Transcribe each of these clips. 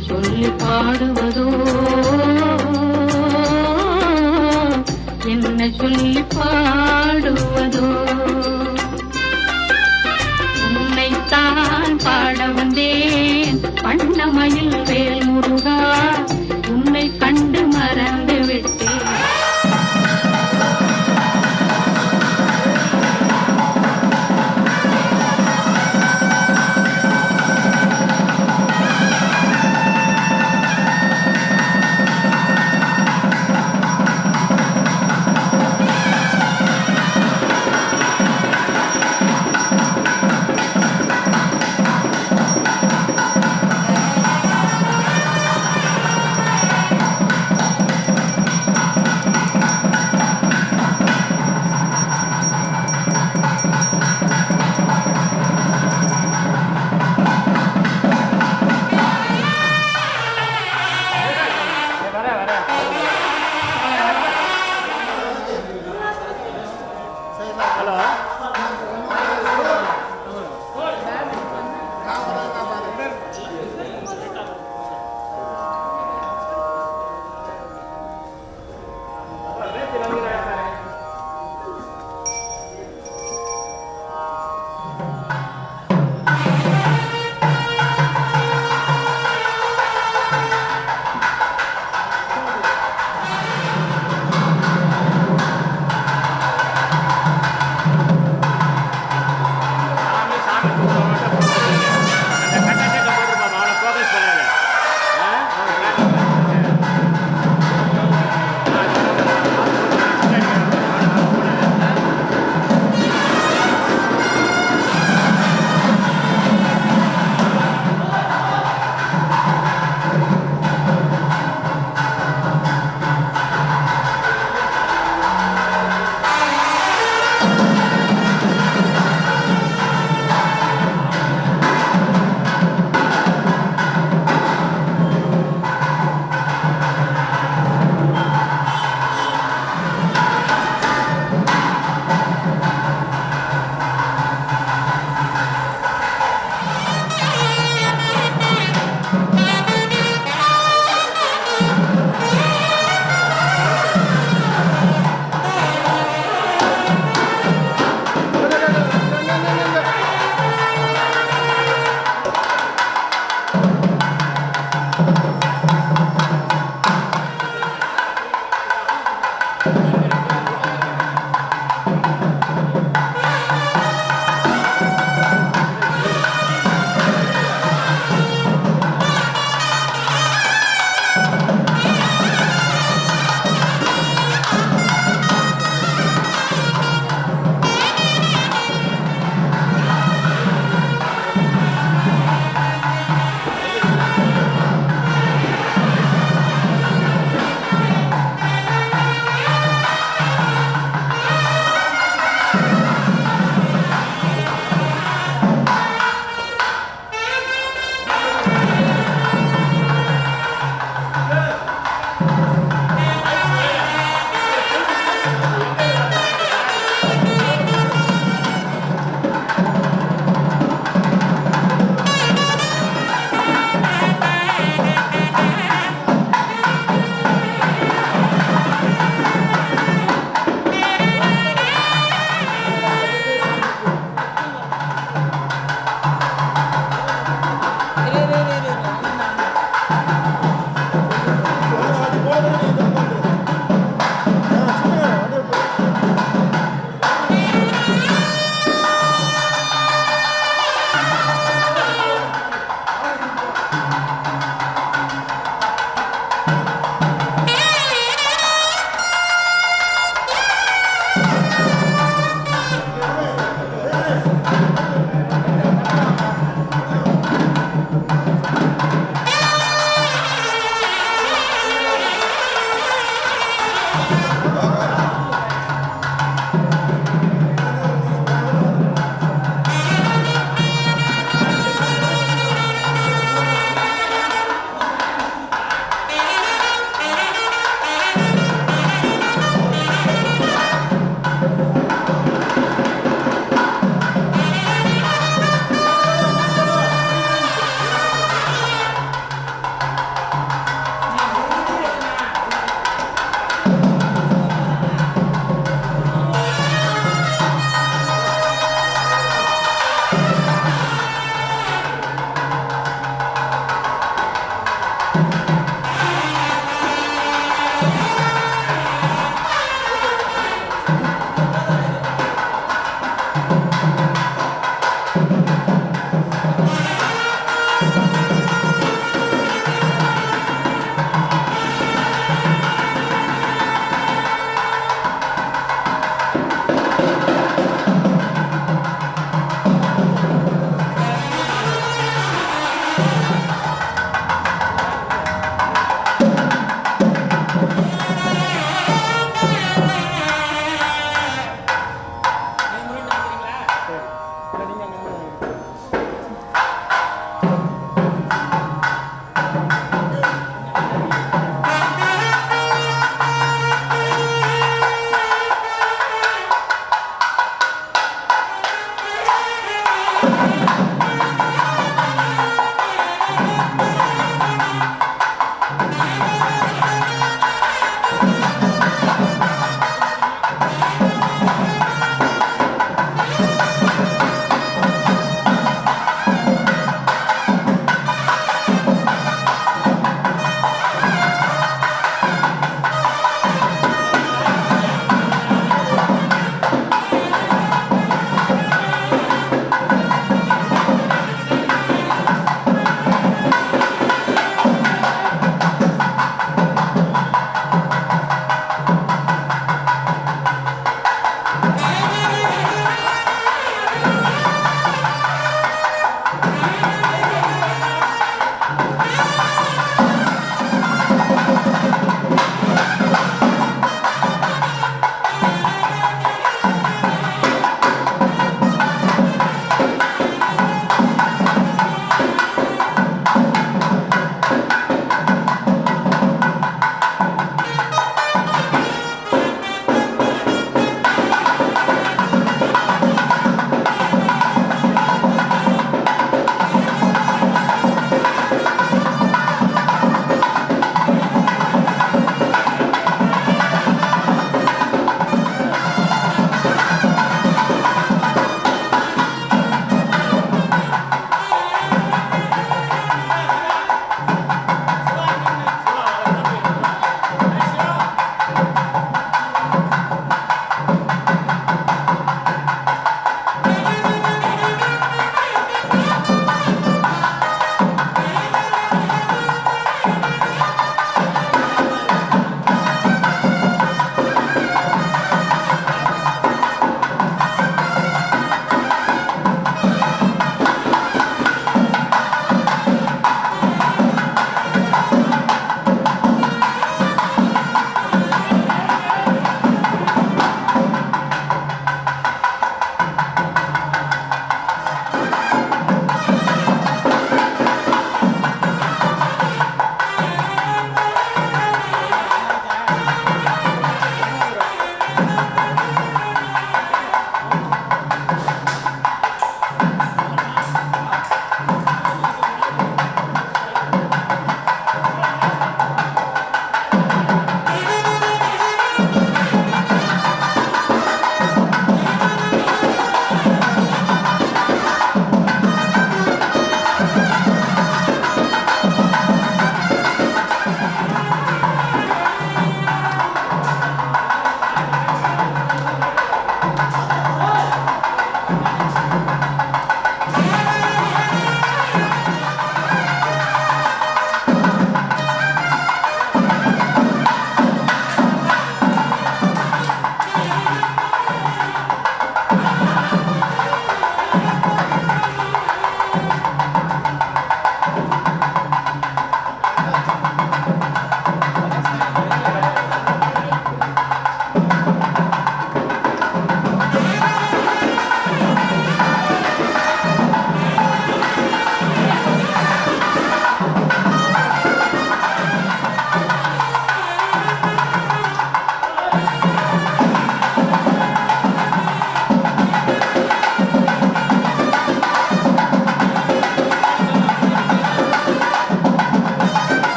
சொல்லி பாடுவதோ, என்ன சொல்லி பாடுவதோ. உன்னைத்தான் பாட வந்தேன் வண்ணமயில் வேல் முருகா, உன்னை கண்டு மறந்து விட்டேன்.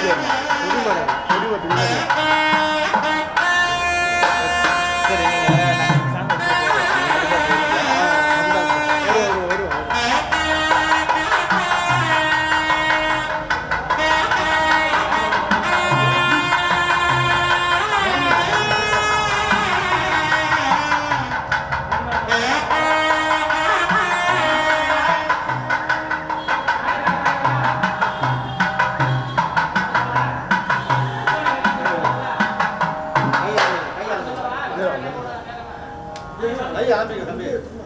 சரி நீங்கள்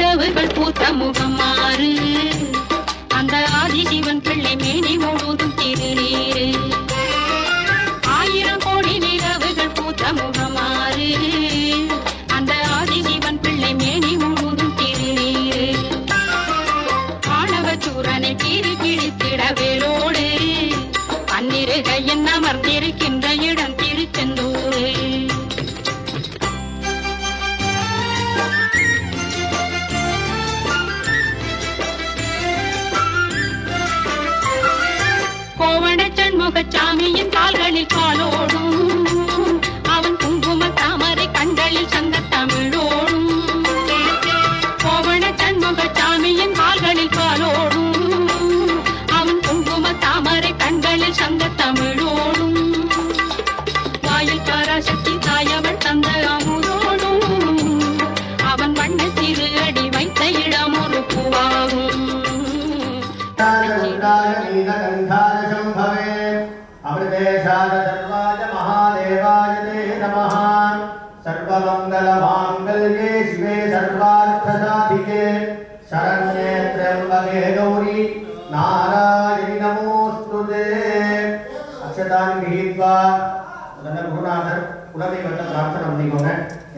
நிலவுகள் பூத்த முகம் மாறு அந்த ஆதிசிவன் பிள்ளை மேனி முழுதும் திருநீரு 1000 கோடி நிலவுகள் பூத்த முகம் மாறு அந்த ஆதிசிவன் பிள்ளை மேனி முழுதும் திருநீரு ஆணவ சூரனை கீறி கிழித்திட வேலோடு பன்னிருகையின் அமர்ந்திருக்கின்ற இடம் திருச்செந்தூரு முகச்சாமியின் கால்களில் காலோடும் அவன் குங்கும தாமரை கண்களில் சங்க தமிழோடும் கோவண சண்முகச்சாமியின் கால்களில் காலோடும் அவன் குங்கும தாமரை கண்களில் சங்க தமிழோடும் வாயில் பராசக்தி தாயவன் தந்த அமுதோடும் அவன் வண்ண திரு அடி வைத்த இடம் ஒரு பூவாகும் सर्वाय महादेवाय ते नमः सर्वमंगलमांगल्ये शिवे सर्वार्थसाधिके शरण्ये त्र्यंबके गौरी नारायणि नमोस्तुते अक्षतानि गृहीत्वा முதல்ல குருநாதர் குலதெய்வத்தை பிரார்த்தனை பண்ணிக்கோங்க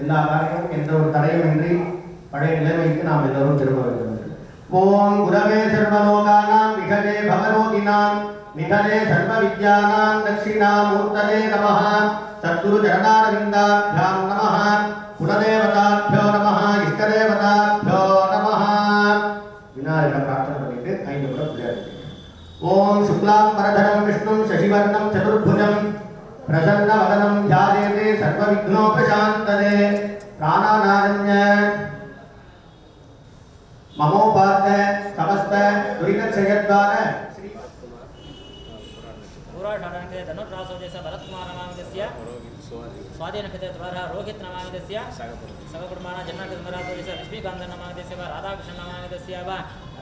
எல்லா காரியமும் எந்த ஒரு தடையுமின்றி பழைய நிலைமைக்கு நாம் எல்லோரும் திரும்ப வேண்டும் ஓம் குரவே சர்வலோகானாம் விகடே பவரோகினாம் निधने सर्वविद्यानां दक्षिणामूर्तये नमः सद्गुरु चरणारविन्दाभ्यां नमः कुलदेवताभ्यो नमः इष्टदेवताभ्यो नमः विनायक प्रार्थना பண்ணிட்டு 5 முறை பிள்ளையார் ஓம் शुक्लां वरदरं विष्णुं शशिवर्णं चतुर्भुजं प्रसन्नवदनं ध्यायेते सर्वविघ्नोपशान्तये प्राणानारण्य ममोपात्त समस्त दुरितक्षयद्वार पुराणानके धनुर्रासो जैसा भरतकुमार नामकस्य स्वाधीनकते द्वारा रोहित नामकस्य सगकुर्माण जन्मकर्मरासो जैसा लक्ष्मीकान्त नामकस्य राधाकृष्ण नामकस्य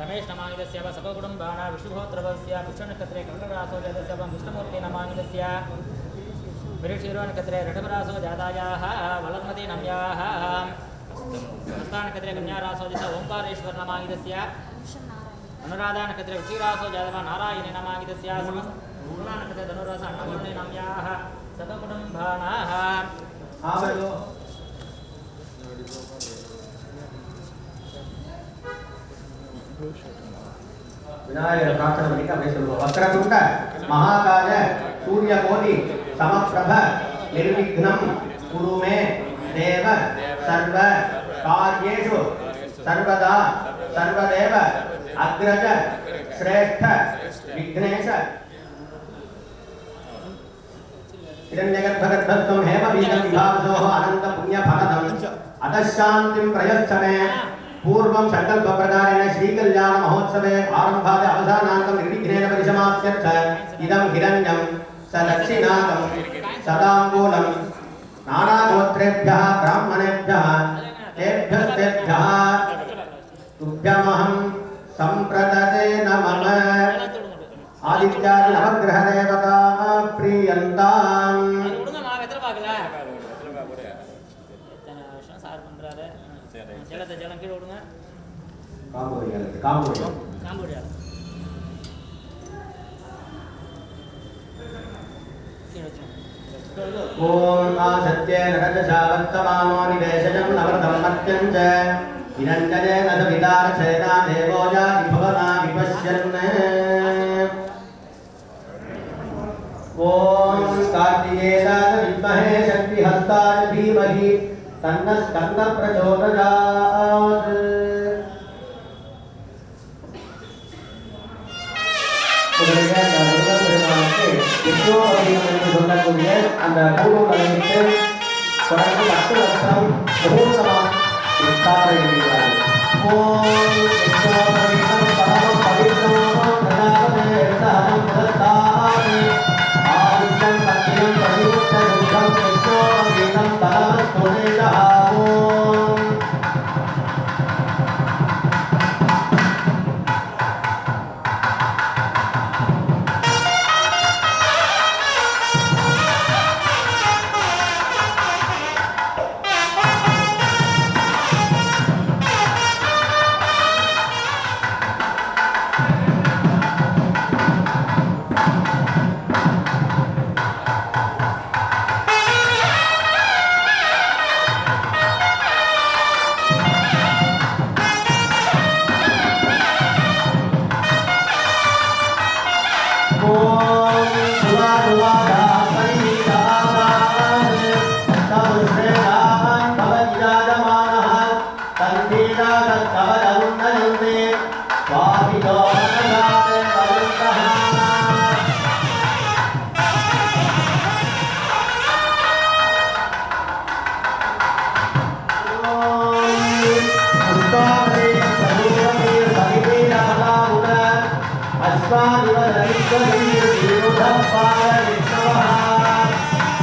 रमेश नामकस्य सगकुटुम्बाण विष्णुभोत्रवस्य पुष्पनक्षत्रे कमलरासो जैसा कृष्णमूर्ति नामकस्य विरिक्षीरोनक्षत्रे ऋषभरासो जातायाः वलर्मती नम्याः हस्तानक्षत्रे कन्यारासो जैसा ओंकारेश्वर नामकस्य अनुराधानक्षत्रे उचिरासो जातवा नारायणी नामकस्य पूर्णानक्षत्रे धनुरास अन्नपूर्णे नाम्याः सगकुटुम्बानाः आवलो विनायक प्रार्थना பண்ணிட்டு அப்படியே சொல்லுவோம் வக்ரதுண்ட மகாகாய சூரியகோடி சமப்ரப நிர்விக்னம் குரு மே தேவ சர்வ கார்யேஷு சர்வதா சர்வதேவ அக்ரஜ श्रेष्ठ विघ्नेश हिरण्यगर्भगर्भत्वं हेमवीरं विभावसोः अनंत पुण्यफलदम् अतः शान्तिं प्रयच्छमे पूर्वं संकल्पप्रकारेण श्रीकल्याण महोत्सवे आरम्भाद अवसानान्तं निर्विघ्नेन परिसमाप्त्यर्थ इदं हिरण्यं सदक्षिणाकं सदाम्बूलं नानागोत्रेभ्यः ब्राह्मणेभ्यः तेभ्यस्तेभ्यः तुभ्यमहं संप्रदते नमः आदित्यादि नवग्रह देवता प्रियन्ताम् ओम आसत्येन रजसावर्तमानो निवेशजं नवरतं मत्यं च हिरण्यजेन सवितारचेना देवो याति भवना विपश्यन् ओम कार्तिकेयाय विद्महे शक्तिहस्ताय धीमहि तन्नः स्कन्दः प्रचोदयात् சொல்லக்கூடிய அந்த பூர்வமலைக்கு தொடர்ந்து 10 வருஷம் முகூர்த்தமாக ஸ்தாபிக்கிறார்கள். ஓம் விஷ்ணுவதீனம் பரமம் பவித்ரம் பிரஜாபதே சஹனம் பிரதானே ஆதித்யம் பத்யம் பரிவுத்த துர்கம் விஷ்ணுவதீனம் பரமஸ்துதேஜா ஓம் तत्कवलमुन्नयन्ते स्वामिनो मनसाते वरुणः पुष्पावरे सरूपमे सविवेदफलामुन अश्वादिवदरिष्वदीर्घोधपाय विष्णवः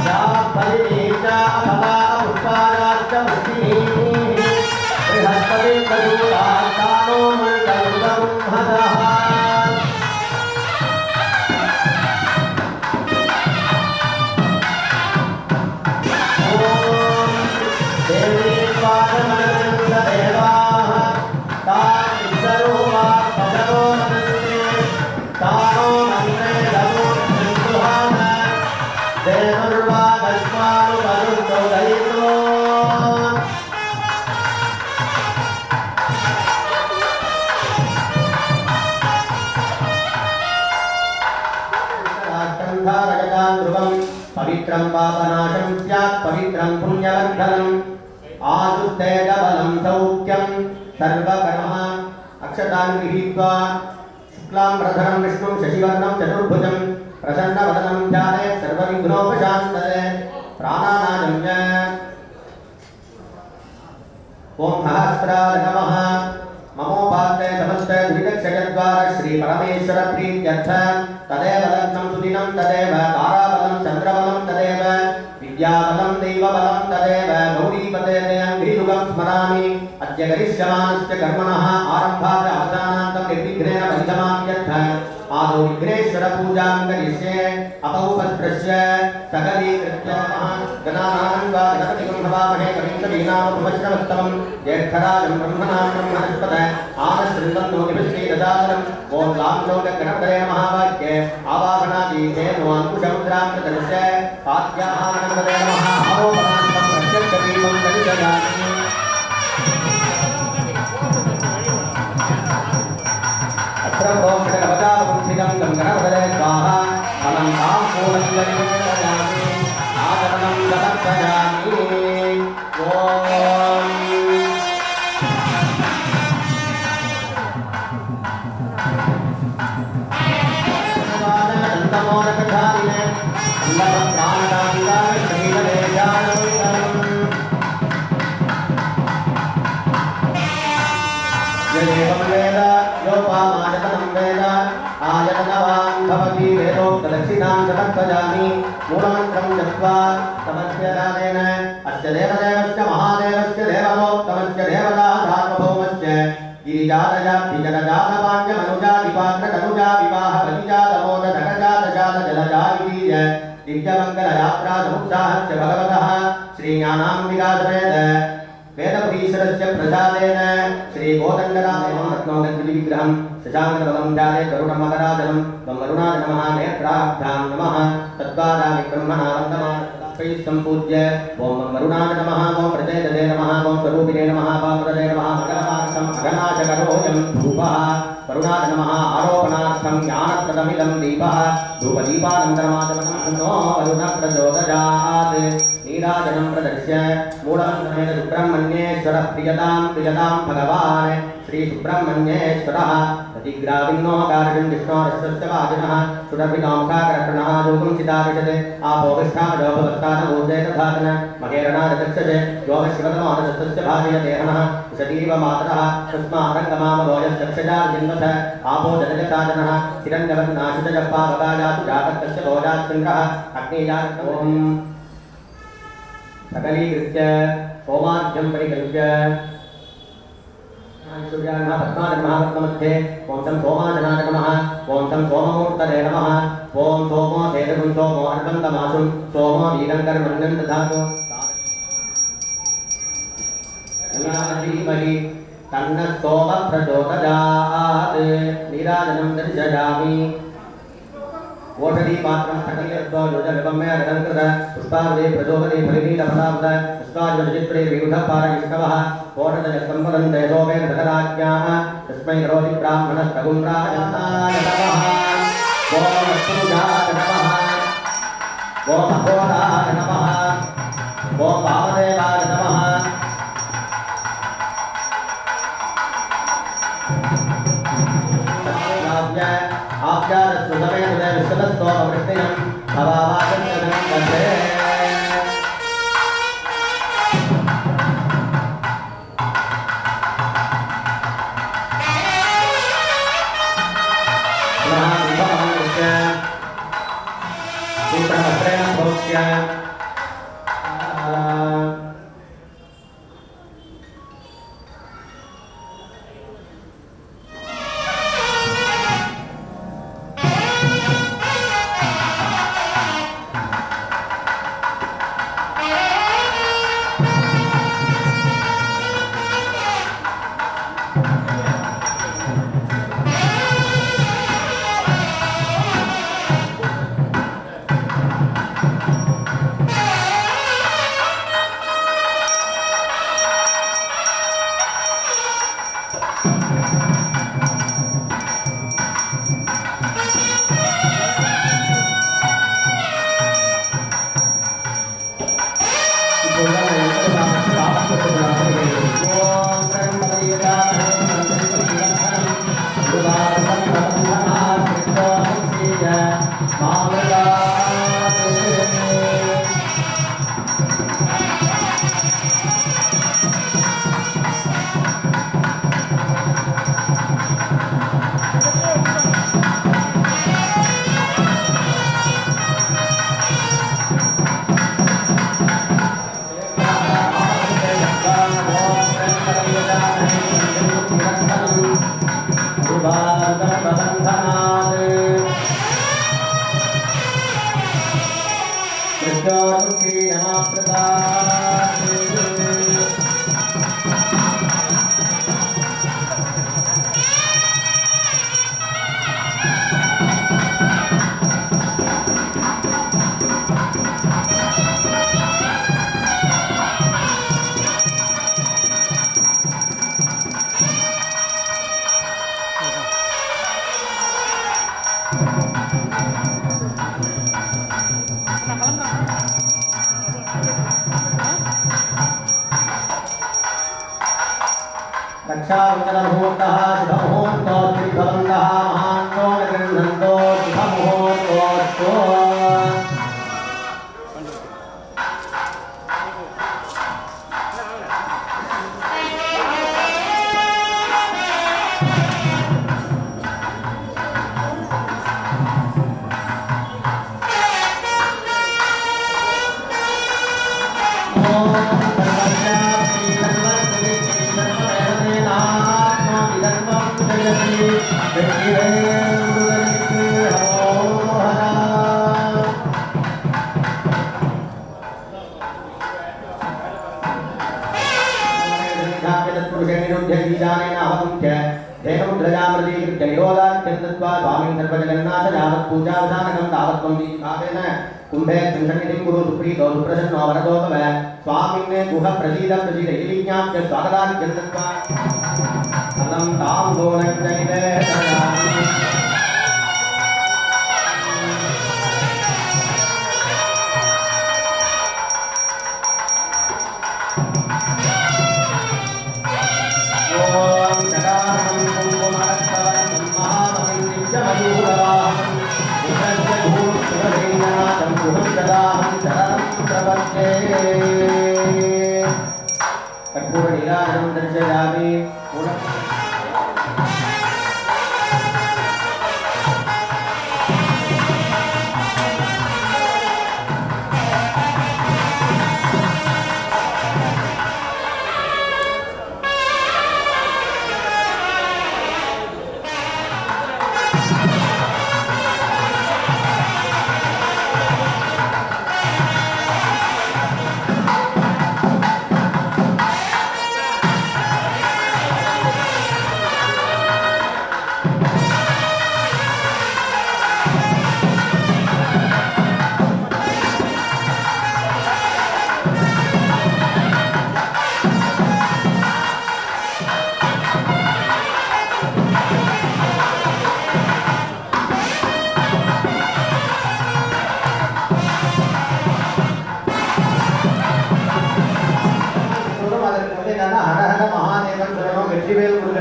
जापरिणीता अभवा पुष्पाराश्च वृष्टिः बृहस्पति तदूराकानो मण्डलुगुंहतः देवी स्वागमनन्ददेवाः तानिसरोवा भगवो मनन्ते तानो मन्त्रे लवो नृहान देवर्वा दस्मानु वरुणो दयितो पवित्रं पापनाशं स्यात् पवित्रं पुण्यवर्धनम् आसुस्तेजबलं सौख्यं सर्वकर्म अक्षतान् गृहीत्वा शुक्लाम्बरधरं विष्णुं शशिवर्णं चतुर्भुजं प्रसन्नवदनं ध्यायेत् सर्वविघ्नोपशान्तये प्राणानायं ॐ सहस्राय नमः ममोपात्ते समस्ते द्विदक्षयद्वार श्री परमेश्वर प्रीत्यर्थ तदेव लग्नं सुदिनं तदेव ताराबलं चन्द्रबलं तदेव विद्याबलं दैवबलं तदेव गौरीपते अङ्घ्रियुगं स्मरामि अद्य करिष्यमाणस्य कर्मणः आरम्भात् अवसानान्तं निर्विघ्नेन परिसमाप्ति यत् आदौ विघ्नेश्वर पूजां करिष्ये अपौपस्पृश्य सकलीकृत्य गणानां वा गणपतिं भवामहे कविं कवीनामुपश्रवस्तमं ज्येष्ठराजं ब्रह्मणां ब्रह्मणस्पत आनश्रीवन्नोतिभिश्रीदशादरम् ॐ लांशोकगणपतये महावाक्ये आवाहनादीते नोऽङ्कुशमुद्रां प्रदर्श्य पाद्याः गणपतये नमः अवोपनान्तं प्रत्यक्षदीपं दर्शयामि प्रोक्षणवदावंसिकं गङ्गणपतये स्वाहा फलं ताम्बूलञ्जलिर्दयामि आचरणं समर्पयामि ॐ यदेवं वेद योपामायतनं वेद आयतनवान् भवति वेदोक्तदक्षिणां समर्पयामि मूलमन्त्रं जप्त्वा समर्प्यदानेन अस्य देवदेवस्य महादेवस्य देवलोक्तमस्य देवता सार्वभौमस्य गिरिजातजातिजलजातपाण्यमनुजातिपात्रतनुजा विवाहपतिजातमोदशकजातजातजलजाविदीय दिव्यमङ्गलयात्रा समुत्साहस्य भगवतः श्रीज्ञानाम्बिकासमेत वेदपुरीश्वरस्य प्रसादेन श्री गोदण्डरामरत्नोदग्विग्रहं शशाङ्करवदं ध्याये गरुडं मकराजनं त्वं वरुणाय नमः नेत्राभ्यां नमः तद्वारामि ब्रह्मणा वन्दमानैः सम्पूज्य ॐ वरुणाय नमः ॐ प्रचेतसे नमः ॐ स्वरूपिणे नमः पापुरदे नमः मकरमार्थम् अघनाशकरोऽयं धूपः वरुणाय नमः आरोपणार्थं ज्ञानप्रदमिदं दीपः धूपदीपानन्तरमाचमनं नो वरुणप्रचोदयात् नीराजनं प्रदर्श्य मूलमन्त्रेण सुब्रह्मण्येश्वरः प्रियतां भगवान् श्री सुब्रह्मण्येश्वरः प्रतिग्राविन्नो कारकं विष्णोरश्वस्य वाजिनः सुरभिनोमुखाकर्षणः जोगुंसिताविशते आपोविष्ठामजोभवस्तानभूते तथातन महेरणादचक्षसे योगशिवतमोदशस्तस्य भाजयदेहनः उषतीव मातरः तस्मारङ्गमामभोजश्चक्षजार्जिन्वथ आपो जनजसाजनः हिरण्यवर्णाशुजपावकाजातु जातकस्य भोजात्सङ्ग्रः अग्निजातम् सकलीकृत्य होमाद्यं परिकल्प्य सूर्यान्नः पद्मानमहारत्नमध्ये ॐ तं सोमाजनाय नमः ॐ तं सोममूर्तये नमः ॐ सोमो धेनुं सोमो अर्धन्तमासुं सोमो वीरङ्कर्मण्यं दधातु धीमहि तन्नः सोमः प्रचोदयात् नीराजनं दर्शयामि ओषधी पात्रं सकलयत्वा योजविवम्य रदङ्कृत पुष्पावदे प्रचोदने फलिनीलफलावद पुष्पाज्वलचित्रे विरुधपारयिष्णवः ओषधजसम्पदन्ते सोमेन सकराज्ञाः तस्मै करोति ब्राह्मणस्तगुम्राजनाय नमः ॐ अस्तुजाय नमः ॐ अघोराय नमः ॐ वामदेवाय नमः रक्षावचनमुहूर्तः शुभमुहूर्तोऽस्मिन् महान्तो न गृह्णन्तो शुभमुहूर्तोऽस्तु कुंभे संसन्निधिं गुरु सुप्रीतो सुप्रसन्नो वरदो भव स्वामिन्ने गुह प्रसीद प्रसीद इति विज्ञाप्य स्वागतार्घ्यं दत्त्वा फलं ताम्बूलं च निवेदयामि ॐ सदानं कुङ्कुमरक्तवर्णं महामहिं दिव्यमयूरवाहनं कर्पूरनीराजनं दर्शयामि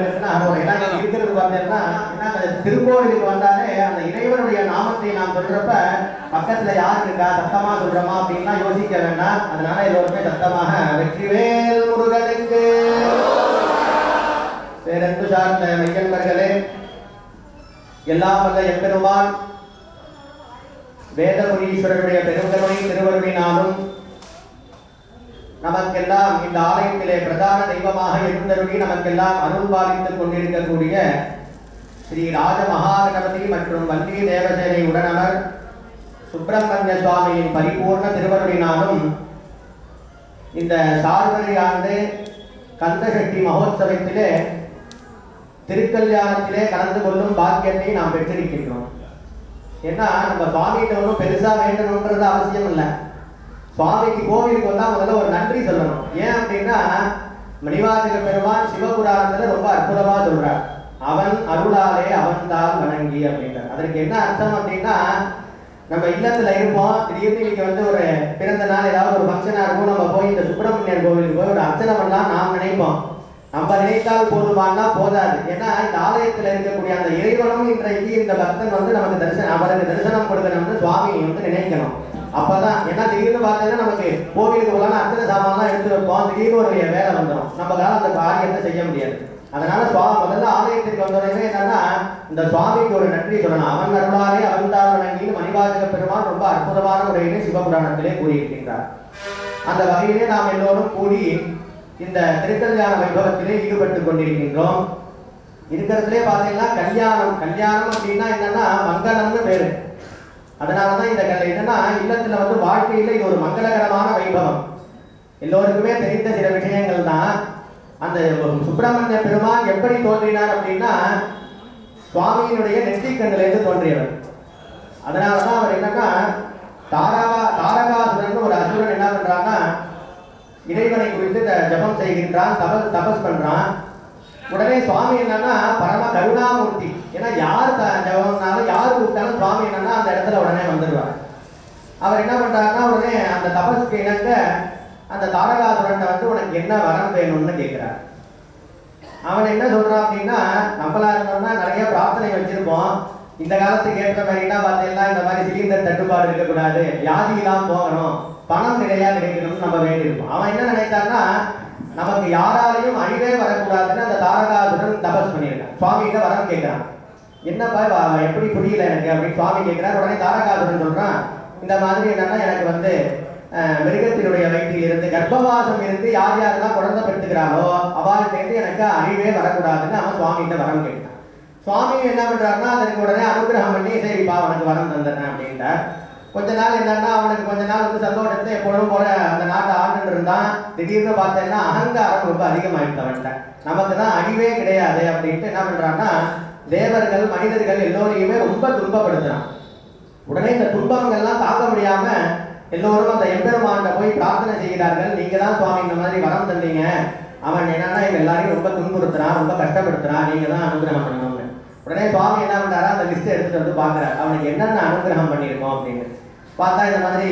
இருக்குன்னா இருக்கிறது பார்த்தீங்கன்னா திருக்கோவிலுக்கு வந்தாலே அந்த இறைவனுடைய நாமத்தை நாம் சொல்றப்ப பக்கத்துல யார் இருக்கா சத்தமா சொல்றோமா அப்படின்னா யோசிக்க வேண்டாம். அதனால எல்லோருமே சத்தமாக வெற்றிவேல் முருகனுக்கு. பேரன்பு சார்ந்த மையன்பர்களே, எல்லாம் வல்ல எம்பெருமான் வேதமுனீஸ்வரருடைய பெருங்கருணை திருவருளினாலும் நமக்கெல்லாம் இந்த ஆலயத்திலே பிரதான தெய்வமாக எழுந்தருளி நமக்கெல்லாம் அருள் பாலித்துக் கொண்டிருக்கக்கூடிய ஸ்ரீ ராஜ மகாகணபதி மற்றும் வள்ளி தேவசேனை உடனவர் சுப்பிரமணிய சுவாமியின் பரிபூர்ண திருவருளினாலும் இந்த சார்வரி ஆண்டு கந்தசக்தி மகோத்சவத்திலே திருக்கல்யாணத்திலே கலந்து கொள்ளும் பாக்கியத்தை நாம் பெற்றிருக்கின்றோம். ஏன்னா நம்ம சுவாமிகிட்ட ஒன்றும் பெருசா வேண்டணும்ன்றது அவசியம் இல்லை. சுவாமிக்கு கோவிலுக்கு வந்தா முதல்ல ஒரு நன்றி சொல்லணும். ஏன் அப்படின்னா மணிவாசக பெருமான் சிவபுராணத்துல ரொம்ப அற்புதமா சொல்றார், அவன் அருளாலே அவன்தான் வணங்கி அப்படின்றார். அதற்கு என்ன அர்த்தம் அப்படின்னா, நம்ம இல்லத்துல இருப்போம், திடீர்னு இன்னைக்கு ஒரு பிறந்த நாள் ஏதாவது ஒரு ஃபங்க்ஷனா இருக்கும், நம்ம போய் இந்த சுப்பிரமணியன் கோவிலுக்கு போய் ஒரு அர்ச்சனை பண்ணலாம் நாம் நினைப்போம். நம்ம நினைத்தால் போதுமானா போதாது. ஏன்னா இந்த ஆலயத்துல இருக்கக்கூடிய அந்த இறைவனும் இன்றைக்கு இந்த பக்தன் நமக்கு அவருக்கு தரிசனம் கொடுக்கணும்னு சுவாமி நினைக்கணும். அப்பதான் ஏன்னா திடீர்னு பார்த்தீங்கன்னா நமக்கு கோவிலுக்கு போகலாம் அர்ச்சனை சாமான்லாம் எடுத்து வைப்போம், திடீர்னு ஒரு வேலை வந்துடும், நம்மளால அந்த காரியத்தை செய்ய முடியாது. அதனால முதல்ல ஆலயத்திற்கு வந்தவரையுமே என்னன்னா இந்த சுவாமிக்கு ஒரு நன்றி சொல்லணும். அவன் அருளாலே அவன்தான் வணங்கின்னு மணிவாசக பெருமான் ரொம்ப அற்புதமான முறையிலே சிவபுராணத்திலே கூறியிருக்கின்றார். அந்த வகையிலே நாம் எல்லோரும் கூடி இந்த திருக்கல்யாண வைபவத்திலே ஈடுபட்டுக் கொண்டிருக்கின்றோம். இருக்கிறதுலே பார்த்தீங்கன்னா கல்யாணம் அப்படின்னா என்னன்னா மங்களம்னு பேரு. அதனாலதான் இந்த என்னன்னா இல்லத்துல வாழ்க்கையில இது ஒரு மங்களகரமான வைபவம். எல்லோருக்குமே தெரிந்த சில விஷயங்கள் தான். அந்த சுப்பிரமணிய பெருமான் எப்படி தோன்றினார் அப்படின்னா சுவாமியினுடைய நெற்றிக்கண்ணிலிருந்து தோன்றியவர். அதனாலதான் அவர் என்னன்னா தாரகாசுரன் ஒரு அசுரன் என்ன பண்றான்னா இறைவனை குறித்து ஜபம் செய்கின்றான், தபஸ் பண்றான். உடனே சுவாமி என்னன்னா பரம கருணாமூர்த்தி. ஏன்னா யார் ஜபம்னாலும் யார் கூப்பிட்டாலும் சுவாமி என்னன்னா அந்த இடத்துல உடனே வந்துடுவார். அவர் என்ன பண்றாருன்னா உடனே அந்த தபஸ்க்கு இணங்க அந்த தாரகாசுரன் உனக்கு என்ன வரம் வேணும்னு கேட்கிறார். அவன் என்ன சொல்றான் அப்படின்னா, நம்மளா இருந்தோம்னா நிறைய பிரார்த்தனை வச்சிருப்போம். இந்த காலத்துக்கு ஏற்ற மாதிரினா பார்த்தீங்கன்னா இந்த மாதிரி சிலிண்டர் தட்டுப்பாடு இருக்கக்கூடாது, வியாதியெல்லாம் போகணும், பணம் நிறையா கிடைக்கணும்னு நம்ம வேண்டியிருப்போம். அவன் என்ன நினைத்தான்னா நமக்கு யாராலையும் அழிவே வரக்கூடாதுன்னு அந்த தாரகாசுரன் தபஸ் பண்ணியிருக்கான். சுவாமி கிட்ட வரம் கேட்கிறான். என்னப்பா எப்படி புரியல எனக்கு அப்படின்னு சுவாமி கேட்கிறார். உடனே தாரகாசுரன் சொல்றான், இந்த மாதிரி என்னன்னா எனக்கு மிருகத்தினுடைய வயிற்றில் இருந்து கர்ப்பவாசம் இருந்து யார் யாரெல்லாம் குழந்தை பெற்றுக்கிறாளோ அவளுக்கு எனக்கு அழிவே வரக்கூடாதுன்னு அவன் சுவாமி கிட்ட வரம் கேட்டான். சுவாமி என்ன பண்றாருன்னா அதற்கு உடனே அனுகிரகம் பண்ணி சரிப்பா அவனுக்கு வரம் தந்துடுறேன் அப்படின்ட்டார். கொஞ்ச நாள் என்னன்னா அவனுக்கு கொஞ்ச நாள் சந்தோஷத்தை எப்பொழுதும் போல அந்த நாட்டை ஆண்டு இருந்தான். திடீர்னு பார்த்தேன்னா அகங்காரம் ரொம்ப அதிகமாயிட்டு அவன்கிட்ட, நமக்கு தான் அழிவே கிடையாது அப்படின்ட்டு என்ன பண்றான்னா தேவர்கள் மனிதர்கள் எல்லோரையுமே ரொம்ப துன்பப்படுத்துறான். உடனே இந்த துன்பங்கள்லாம் தாக்க முடியாம எல்லோரும் அந்த எம்பெருமான்கிட்ட போய் பிரார்த்தனை செய்கிறார்கள். நீங்க தான் சுவாமி இந்த மாதிரி வரம் தந்தீங்க, அவன் என்னன்னா இவங்க எல்லாரையும் ரொம்ப துன்புறுத்துறான், ரொம்ப கஷ்டப்படுத்துறான், நீங்க தான் அனுகிரகம் பண்ணணும்னு. உடனே சுவாமி என்ன பண்றாரா அந்த லிஸ்ட் எடுத்துட்டு பாக்குறாரு அவனுக்கு என்னென்ன அனுகிரகம் பண்ணியிருக்கோம் அப்படின்னு. பார்த்தா இந்த மாதிரி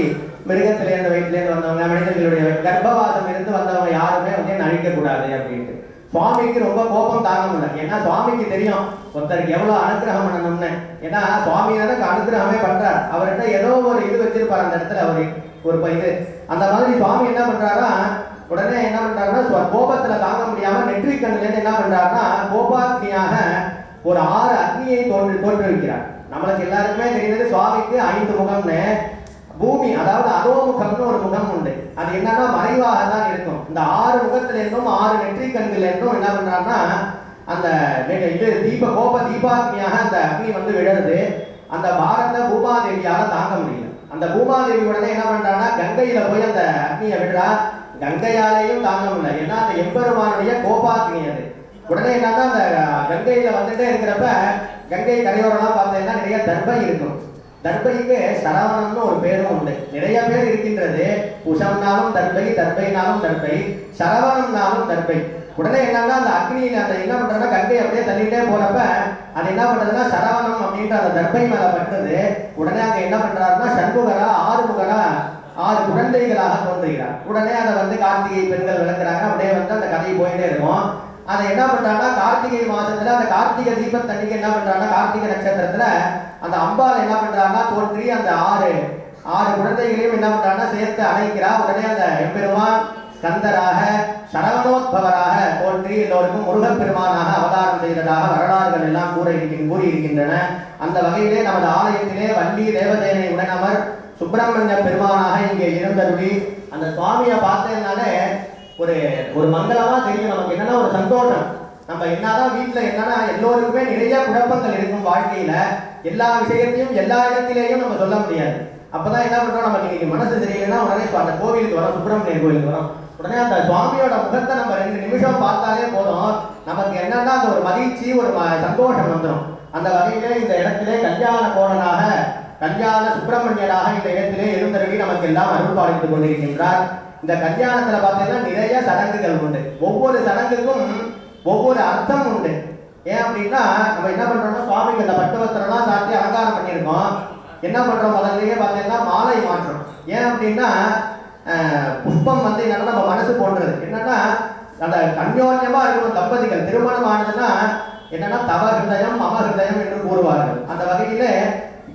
மிருகத்திலேருந்து வயிற்றுலேருந்து வந்தவங்க மனிதர்களுடைய கர்ப்பவாசம் இருந்து வந்தவங்க யாருமே அழிக்க கூடாது அப்படின்ட்டு சுவாமிக்கு ரொம்ப கோபம் தாங்க முடியல. ஏன்னா சுவாமிக்கு தெரியும் ஒருத்தருக்கு எவ்வளவு அனுகிரகம் பண்ணணும்னு. ஏன்னா சுவாமி எனக்கு அனுகிரகமே பண்றார், அவர்கிட்ட ஏதோ ஒரு இது வச்சிருப்பார் அந்த இடத்துல அவரு ஒரு இது. அந்த மாதிரி சுவாமி என்ன பண்றாரா உடனே என்ன பண்றாருன்னா கோபத்துல தாங்க முடியாம நெற்றிக்கண்ணிலேருந்து என்ன பண்றாருன்னா கோபாக்னியாக ஒரு 6 அக்னியை தோற்றுவிக்கிறார். நம்மளுக்கு எல்லாருக்குமே தெரிந்தது சுவாமிக்கு 5 முகம்னு. பூமி அதாவது அதோமுகம்னு ஒரு முகம் உண்டு, அது என்னன்னா மறைவாக தான் இருக்கும். இந்த 6 முகத்துல இருந்தும் 6 நெற்றிக்கண்கள் இருந்தும் என்ன பண்றாருன்னா அந்த தீபாக்னியாக அந்த அக்னி விழுது. அந்த பாரத பூமாதேவியால தாங்க முடியல. அந்த பூமாதேவி உடனே என்ன பண்றான்னா கங்கையில போய் அந்த அக்னியை விடுறா. கங்கையாலேயும் தாங்க முடியல, ஏன்னா அந்த எம்பெருமானுடைய கோபாக்னி அது. உடனே என்னன்னா அந்த கங்கையில வந்துட்டே இருக்கிறப்ப கங்கை கரையோரெல்லாம் பார்த்தீங்கன்னா நிறைய தர்பை இருக்கும். தர்பைக்கு சரவணம்னு ஒரு பேரும் உண்டு. நிறைய பேர் இருக்கின்றது. புஷம்னாலும் தர்பை, தர்பைனாலும் தர்பை, சரவணம்னாலும் தர்பை. உடனே என்னன்னா அந்த அக்னியில அந்த என்ன பண்றதுன்னா கங்கை அப்படியே தள்ளிட்டே போறப்ப அது என்ன பண்றதுன்னா சரவணம் அப்படின்ற அந்த தர்பை மேல பட்டுறது. உடனே அங்க என்ன பண்றாருன்னா சண்முகரா 6 முகரா 6 குழந்தைகளாக தோன்றுகிறார். உடனே அதை கார்த்திகை பெண்கள் விளக்குறாங்க. அப்படியே அந்த கதை போயிட்டே இருக்கும். அதை என்ன பண்றாங்கன்னா கார்த்திகை மாசத்துல அந்த கார்த்திகை தீபத்தன்னைக்கு என்ன பண்றாங்கன்னா கார்த்திகை நட்சத்திரத்துல அந்த அம்பாள் என்ன பண்றாங்கன்னா தோன்றி அந்த ஆறு குழந்தைகளையும் என்ன பண்றாங்கன்னா சேர்த்து அழைக்கிறா. உடனே அந்த எம்பெருமான் ஸ்கந்தராக சரவணோத்பவராக தோன்றி எல்லோருக்கும் முருகப்பெருமானாக அவதாரம் செய்ததாக வரலாறுகள் எல்லாம் கூறியிருக்கின்றன. அந்த வகையிலே நமது ஆலயத்திலே வள்ளி தேவசேனை உடனமர் சுப்பிரமணிய பெருமானாக இங்கே இருந்தருளி அந்த சுவாமியை பார்த்ததுனாலே ஒரு மங்களமா தெரியும். நமக்கு என்னன்னா ஒரு சந்தோஷம். நம்ம என்னதான் வீட்டுல என்னன்னா எல்லோருக்குமே நிறைய குழப்பங்கள் இருக்கும் வாழ்க்கையில. எல்லா விஷயத்தையும் எல்லா இடத்திலேயும் நம்ம சொல்ல முடியாது. அப்பதான் என்ன பண்றோம், நமக்கு இன்னைக்கு மனசு சரியில்லைன்னா உடனே அந்த கோவிலுக்கு வரோம், சுப்பிரமணியர் கோவிலுக்கு வரோம். உடனே அந்த சுவாமியோட முகத்தை நம்ம 2 நிமிஷம் பார்த்தாலே போதும், நமக்கு என்னன்னா அந்த ஒரு மகிழ்ச்சி ஒரு சந்தோஷம் வந்துடும். அந்த வகையிலே இந்த இடத்திலே கல்யாண கோணனாக கல்யாண சுப்பிரமணியராக இந்த இடத்திலே எழுந்தருளி நமக்கு எல்லாம் அருள் பாலித்துக் கொண்டிருக்கின்றார். இந்த கல்யாணத்துல பார்த்தீங்கன்னா நிறைய சடங்குகள் உண்டு. ஒவ்வொரு சடங்குக்கும் ஒவ்வொரு அர்த்தம் உண்டு. ஏன் அப்படின்னா நம்ம என்ன பண்றோம்னா சுவாமிக்கு அந்த பட்டு வஸ்திரம்லாம் சாத்தி அலங்காரம் பண்ணியிருக்கோம். என்ன பண்றோம், முதல்லயே பார்த்தீங்கன்னா மாலை மாற்றம். ஏன் அப்படின்னா புஷ்பம் வந்து என்னன்னா நம்ம மனசு போன்றது. என்னன்னா அந்த அந்யோன்யமா இருக்கணும் தம்பதிகள். திருமணம் ஆனதுன்னா என்னன்னா தவ ஹிருதயம் மம ஹிருதயம் என்று கூறுவார்கள். அந்த வகையில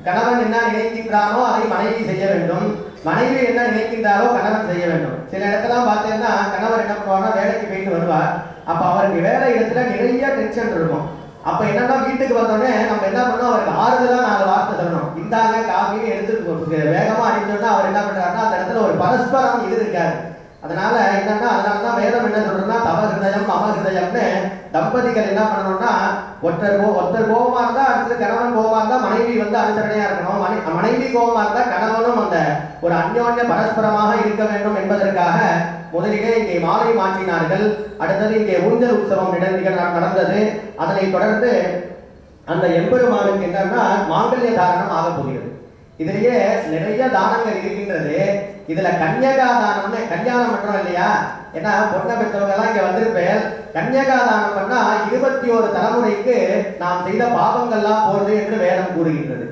கணவன் என்ன நினைக்கின்றானோ அதை மனைவி செய்ய வேண்டும், மனைவி என்ன நினைக்கின்றாரோ கணவன் செய்ய வேண்டும். சில இடத்துல பார்த்தீங்கன்னா கணவர் என்ன பண்ணுவாங்கன்னா வேலைக்கு போயிட்டு வருவார். அப்ப அவருக்கு வேலை இடத்துல நிறைய டென்ஷன் இருக்கும். அப்ப என்னன்னா வீட்டுக்கு வந்தோடனே நம்ம என்ன பண்ணோம், அவருக்கு ஆறுதலா 4 வார்த்தை சொல்லணும். இந்தாங்க காஃபின்னு எடுத்து வேகமா அடிச்சோம்னா அவர் என்ன பண்றாருன்னா அந்த இடத்துல ஒரு பரஸ்பரம் இது இருக்காது. அதனால என்னன்னா அதனாலதான் வேதம் என்ன சொல்றதுன்னா தவ ஹிருதயம் மம ஹிருதயம்னு தம்பதிகள் என்ன பண்ணணும்னா ஒருத்தர் கோபமா இருந்தா அடுத்தது கணவன் கோபமா இருந்தா மனைவி வந்து அனுசரணையா இருக்கணும். மனைவி கோபமா இருந்தா கணவனும் அந்த ஒரு அந்யோன்ய பரஸ்பரமாக இருக்க வேண்டும் என்பதற்காக முதலிலே இங்கே மாலை மாற்றினார்கள். அடுத்தது இங்கே ஊஞ்சல் உற்சவம் நடந்தது. அதனை தொடர்ந்து அந்த எம்பெருமானுக்கு என்னன்னா மாங்கல்ய தாரணம் ஆக போகிறது. இதுலயே நிறைய தானங்கள் இருக்கின்றது. இதுல கன்யகா தானம்னு கல்யாணம் பண்றோம் இல்லையா, ஏன்னா பொண்ணை பெற்றவங்க எல்லாம் இங்க வந்திருப்பேன். கன்யகா தானம் பண்ணா 21 தலைமுறைக்கு நாம் செய்த பாவங்கள்லாம் போறது என்று வேதம் கூறுகின்றது.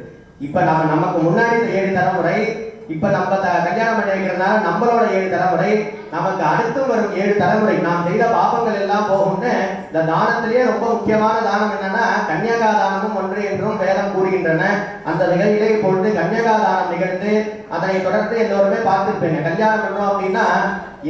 இப்ப நமக்கு முன்னாடி 7 தலைமுறை, இப்ப நம்ம கல்யாணம் பண்ணி வைக்கிறதுனால நம்மளோட 7 தலைமுறை, நமக்கு அடுத்து வரும் 7 தலைமுறை நாம் செய்த பாபங்கள் எல்லாம் போகும்னு இந்த தானத்திலேயே ரொம்ப முக்கியமான தானம் என்னன்னா கன்யகா தானமும் ஒன்று என்றும் வேதம் கூறுகின்றன. அந்த நிகழ்விலே இப்பொழுது கன்யகா தானம் நிகழ்ந்து அதனை தொடர்ந்து எல்லோருமே பார்த்துருப்பேங்க. கல்யாணம் பண்ணோம் அப்படின்னா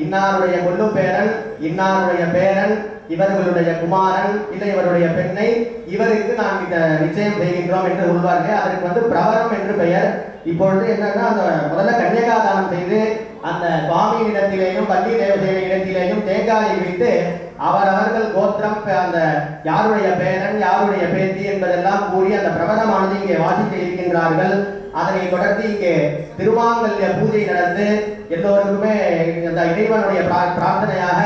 இன்னாருடைய கொள்ளு பேரன், இன்னாருடைய பேரன், இவர்களுடைய குமாரன் இல்லை இவருடைய பெண்ணை இவருக்கு நாம் இந்த நிச்சயம் செய்கின்றோம் என்று சொல்வார்கள். அதற்கு வந்து பிரவரம் என்று பெயர். இப்பொழுது என்னன்னா அந்த முதல்ல கன்யகாதானம் செய்து அந்த சுவாமி இடத்திலேயும் வள்ளி தேவசேனை இடத்திலேயும் தேங்காயை வைத்து அவரவர்கள் கோத்திரம் அந்த யாருடைய பேரன் யாருடைய பேத்தி என்பதெல்லாம் கூறி அந்த பிரபலமானது இங்கே வாசிக்க இருக்கின்றார்கள். அதனை தொடர்ந்து இங்கே திருமாங்கல்ய பூஜை நடந்து எல்லோருக்குமே அந்த இறைவனுடைய பிரார்த்தனையாக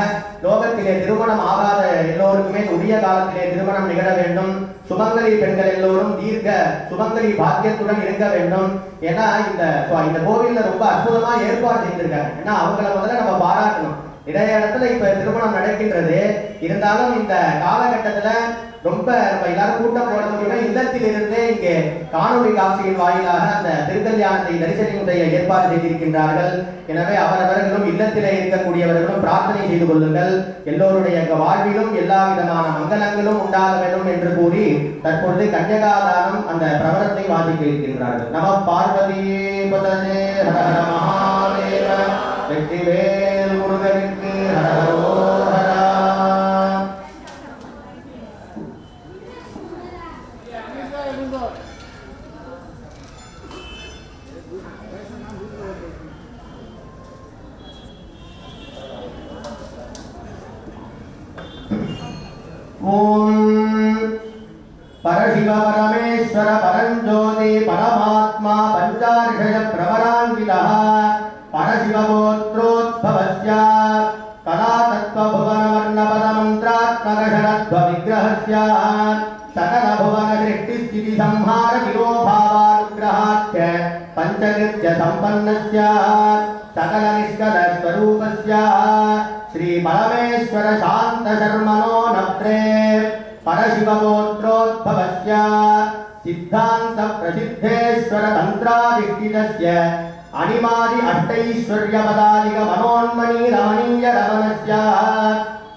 லோகத்திலே திருமணம் ஆகாத எல்லோருக்குமே உரிய காலத்திலே திருமணம் நிகழ வேண்டும். சுமங்கலி பெண்கள் எல்லோரும் தீர்க்க சுமங்கலி பாக்கியத்துடன் இருக்க வேண்டும். ஏன்னா இந்த கோவில்ல ரொம்ப அற்புதமா ஏற்பாடு செய்திருக்காங்க. ஏன்னா அவங்களை முதல்ல நம்ம பாராட்டணும். நிறைய இடத்துல இப்ப திருமணம் நடக்கின்றது. இருந்தாலும் இந்த காலகட்டத்துல ரொம்ப நம்ம எல்லாரும் கூட்டம் போடுறதுக்குமே இல்லத்திலிருந்தே இங்கே காணொலி காட்சியின் வாயிலாக அந்த திருக்கல்யாணத்தை தரிசனம் செய்ய ஏற்பாடு செய்திருக்கின்றார்கள். எனவே அவரவர்களும் இல்லத்திலே இருக்கக்கூடியவர்களும் பிரார்த்தனை செய்து கொள்ளுங்கள். எல்லோருடைய வாழ்விலும் எல்லா விதமான மங்களங்களும் உண்டாக வேண்டும் என்று கூறி தற்பொழுது கன்யகாதானம் அந்த பிரபலத்தை வாசிக்க இருக்கின்றார்கள். நம பார்வதி பதனே ஹர ஹர மகாதேவ வெற்றிவேல் முருகனுக்கு ஹரோஹரா. ஓம் பரசிவ பரமேஸ்வர பரஞ்சோதி பரமாத்மா பஞ்சார்ஷய பிரவராங்கிதः பரசிவகோத்ரோத்பவஸ்ய கலா தத்வ புவன வர்ண பத மந்த்ராத்மக ஷடத்வ விக்கிரஹஸ்ய சகல புவன சிருஷ்டி ஸ்திதி சம்ஹார விலோபாவானுக்கிரஹாத்ய பஞ்சகிருத்ய சம்பன்னஸ்ய சகல நிஷ்கல ஸ்வரூபஸ்ய ஸ்ரீ பரமேஸ்வர சாந்த சர்மனோ நப்ரே பரசிவகோத்ரோத்பவஸ்ய சித்தாந்த பிரசித்தேஸ்வர தந்திராதிஷ்டிதஸ்ய அனிமாதி அஷ்டைஸ்வர்ய பதாதிக மனோன்மணி ரமணீய ரமணஸ்ய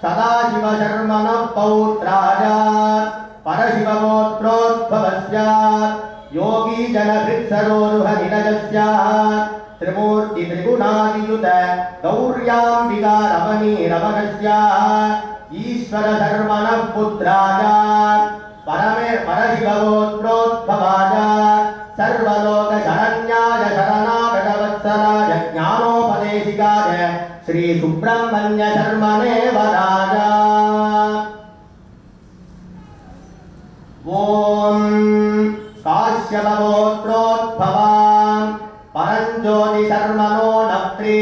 सदाशिवशर्मणः पौत्राजात् परशिवगोत्रोद्भवस्यात् योगी जनहृत्सरोरुहनिलयस्यात् त्रिमूर्ति त्रिगुणादियुत गौर्याम्बिका रमणीरमणस्यात् ईश्वरशर्मणः पुत्राजात् परशिवगोत्रोद्भवाजात् सर्वलोकशरण्याय शरणागतवत्सलाय ज्ञानोपदेशिकाय श्री सुब्रह्मण्य शर्मणे वदाजा। ओम काश्यपगोत्रोद्भवान् परञ्ज्योति शर्मणो नप्त्री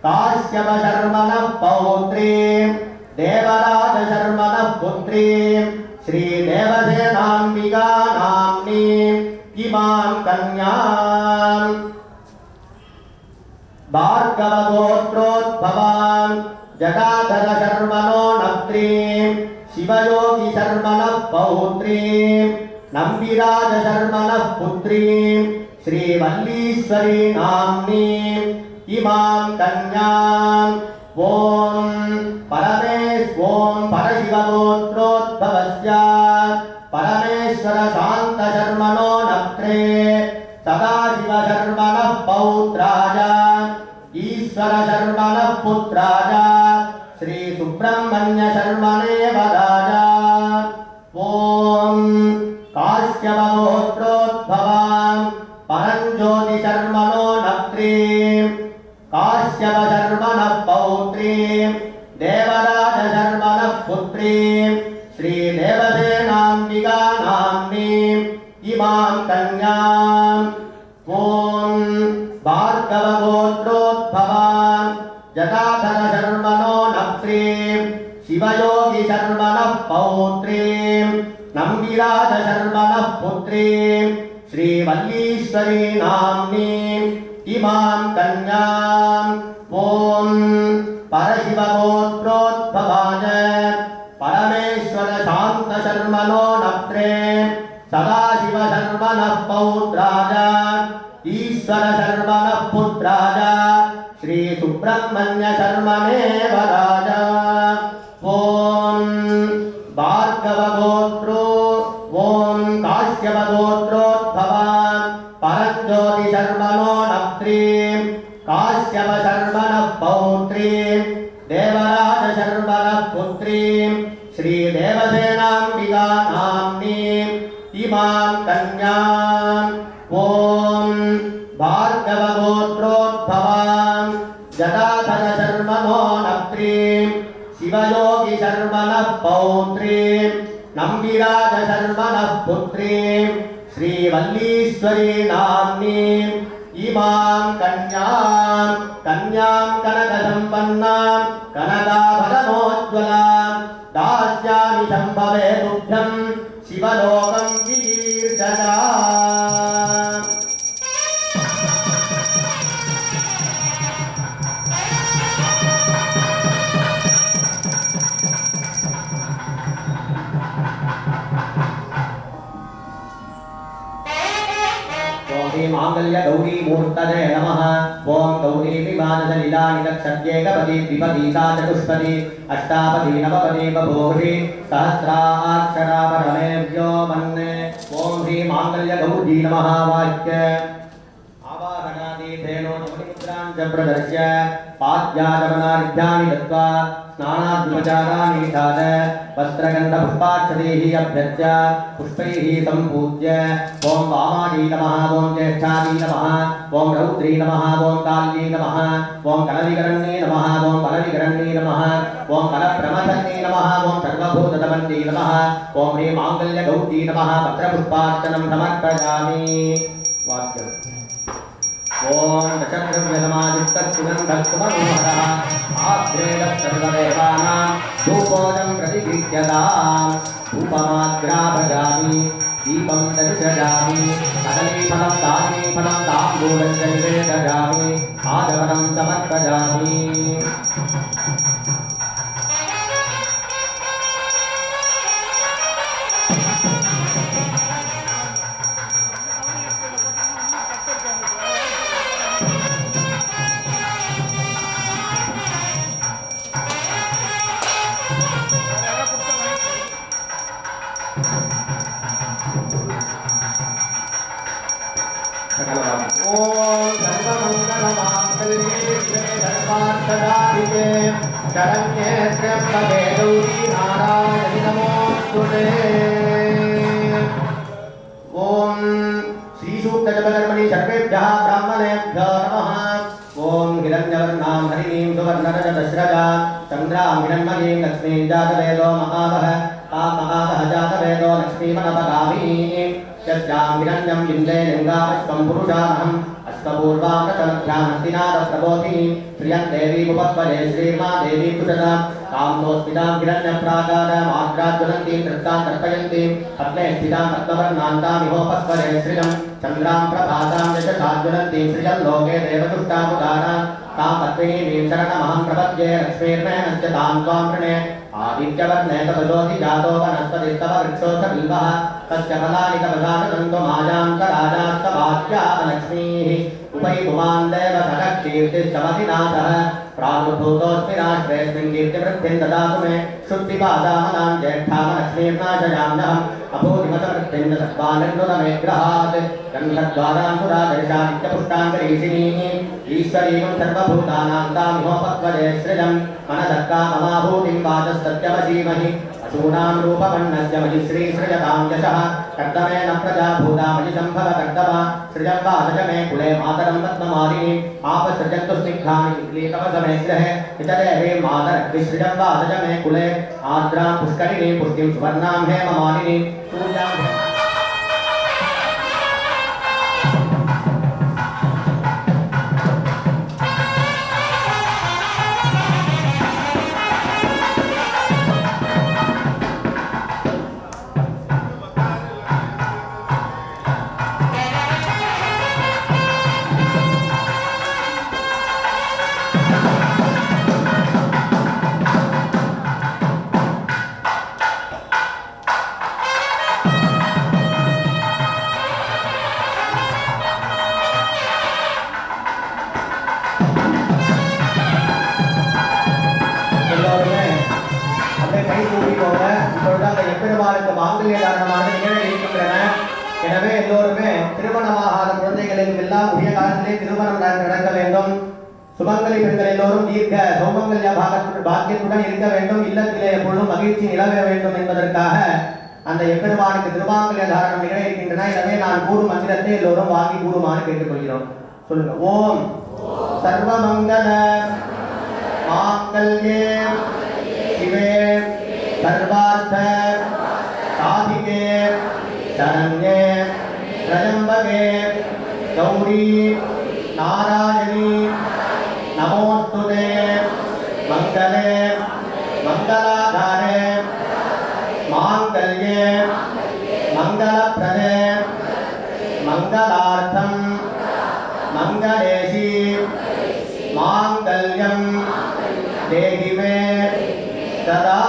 काश्यप शर्मणः पौत्री देवराज शर्मणः पुत्री श्री देवसेनाम्बिका नाम्नी इमां कन्यां भार्गवगोत्रोद्भवान् जटाधर शर्मणो नप्त्री शिवयोगी शर्मणः पौत्री नम्बिराज शर्मणः पुत्री श्रीवल्लीश्वरी नाम्नी इमां कन्यां ओम परशिवगोत्रोद्भवस्यात् परमेश्वर शांत शर्मणो नप्त्रे सदाशिव शर्मणः पौत्राजात् ईश्वर शर्मणः पुत्राजात् श्री सुब्रह्मण्य शर्मणे वदाजा। ओम काश्यपगोत्रोद्भवान् परञ्ज्योति शर्मणो नप्त्री काश्यप शर्मणः पौत्री देवराज शर्मणः पुत्री श्री देवसेनाम्बिका नाम्नी इमां कन्यां ओम भार्गवगोत्रोद्भवान् जटाधर शर्मणो नप्त्री शिवयोगी शर्मणः पौत्री नम्बिराज शर्मणः पुत्री श्रीवल्लीश्वरी नाम्नी इमां कन्यां ओम परशिवगोत्रोद्भवान् परमेश्वर शांत शर्मणो नप्त्रे सदाशिव शर्मणः पौत्राजात् ईश्वर शर्मणः पुत्राजात् श्री सुब्रह्मण्य शर्मणे वदाजा। ओम भार्गवगोत्रो ओम काश्यपगोत्रोद्भवान् परञ्ज्योति शर्मणो नप्त्री काश्यप शर्मणः पौत्री देवराज शर्मणः पुत्री श्री देवसेनाम्बिका नाम्नी इमां कन्यां ओम भार्गवगोत्रोद्भवान् जटाधर शर्मणो नप्त्री शिवयोगी शर्मणः पौत्री नम्बिराज शर्मणः पुत्री श्रीवल्लीश्वरी नाम्नी इमां कन्यां कनकसम्पन्नां कनकाभरणोज्ज्वलां दास्यामि शम्भवे तुभ्यं शिवलोकं विदीर्षजा। मांगल्य गौरी मूर्तये नमः। ओम गौरी विवाद लीला निलक्षण्ये गपति द्विपदी सा चतुष्पदी अष्टापदी नवपदी बभूषि सहस्राक्षरा परमेभ्यो मन्ये। ओम श्री मांगल्य गौरी नमः। वाक्य आवाहनादि धेनो मुनिमुद्रां च प्रदर्श्य पाद्याचमनार्घ्यानि दत्त्वा स्नानाद्युपचाराणि विधाय वस्त्रगन्धपुष्पाक्षतैः अभ्यर्च्य पुष्पैः सम्पूज्य ओम वामाजी नमः। ओम ज्येष्ठाजी नमः। ओम रौद्री नमः। ओम काल्यै नमः। ओम कलविकरण्ये नमः। ओम बलविकरण्ये नमः। ओम बलप्रमथन्ये नमः। ओम सर्वभूतदमन्ये नमः। ओम ह्रीं माङ्गल्यगौरी नमः। पत्रपुष्पार्चनं समर्पयामि। वाक्यम् ओम दशद्रव्यसमायुक्तसुगन्धकुमरोहरः आग्रेदः सर्वदेवानां धूपोऽयं प्रतिगृह्यताम्। धूपमाग्राभयामि दीपं दर्शयामि कदलीफलं दानीफलं ताम्बूलं च निवेदयामि आचमनं समर्पयामि। सर्वार्थदायिके शरण्ये त्र्यम्बके गौरी नारायणि नमोस्तुते। ओम श्री सूक्त जपकर्मणि सर्वेभ्यः ब्राह्मणेभ्यो नमः। ओम हिरण्यवर्णां हरिणीं सुवर्णरजतस्रजा चन्द्रां हिरण्मयीं लक्ष्मीं जातवेदो महावः तां महावः जातवेदो लक्ष्मीमनपगामिनीं यस्यां हिरण्यं बिन्दे लिङ्गामश्वं पुरुषामहम् अश्वपूर्वाङ्गचलभ्यामस्तिनादप्रबोधिनीं श्रियं देवीं उपपदे श्रीर्मा देवी कुशलां तां सोऽस्मितां हिरण्यप्राकारामाद्राज्वलन्तीं तृप्तां तर्पयन्तीं पद्मे स्थितां पद्मवर्णान्तां इहोपस्पदे श्रियं चन्द्रां प्रभातां यशसाज्वलन्तीं श्रियं लोके देवदुष्टामुदारां तां पद्मिनीं शरणमहं प्रपद्ये लक्ष्मीर्मेणस्य तां त्वां वृणे आदित्यवर्णे तपजोति जातो वनस्पतिस्तव वृक्षोऽथ बिल्वः तस्य फलानि तपसानदन्तो मायां स राजास्तवाद्या लक्ष्मीः उपैपुमान् देव सखकीर्तिश्चमधिनाथः प्रादुर्भूतोऽस्मि राष्ट्रेऽस्मिन् कीर्तिवृद्धिं ददातु मे शुद्धिपादामनां ज्येष्ठामलक्ष्मीर्नाशयाम्यहम् अभूतिमतवृत्तिं च सत्त्वानन्दुरमे गृहात् गन्धद्वारां पुरादर्शानित्यपुष्टाङ्गरीषिणीः ईश्वरीं सर्वभूतानां तामिहोपत्वजे सृजं मनसत्काममाभूतिं वाचस्तत्यवसीमहि अशूनां रूपवर्णस्य मयि श्रीसृजतां यशः कर्दमेन प्रजाभूता मयि सम्भव कर्दमा सृजं वासज मे कुले मातरं पद्ममालिनीं आपसृजन्तु स्निग्धानि चिक्लीकवसमे गृहे हितदेवीं मातरग्विसृजं वासज मे कुले आर्द्रां पुष्करिणीं पुष्टिं सुवर्णां हेममालिनीं सूर्यां எனவே எல்லோருமே திருமணமாகாத குழந்தைகளுக்கு எல்லாம் உரிய காலத்திலே திருமணம் நடக்க வேண்டும். சுமங்கலி பெண்கள் எல்லோரும் தீர்க்க சௌமங்கல்ய பாக்கியத்துடன் இருக்க வேண்டும். இல்லத்திலே எப்பொழுதும் மகிழ்ச்சி நிலவ வேண்டும் என்பதற்காக அந்த எம்பெருமானுக்கு திருமாங்கல்ய தாரணம் நிகழ இருக்கின்றன. எனவே நான் கூறும் மந்திரத்தை எல்லோரும் வாங்கி கூறுமாறு கேட்டுக்கொள்கிறோம். சொல்லுங்க. ஓம் சர்வமங்கல மாங்கல்யே சிவே சர்வார்த்த சாதிகே शरण्ये त्र्यम्बके गौरी नारायणी नमोस्तुते मंगले मंगलाधारे मांगल्ये मंगलप्रदे मंगलार्थं मंगलेशी मांगल्यं देहि मे सदा।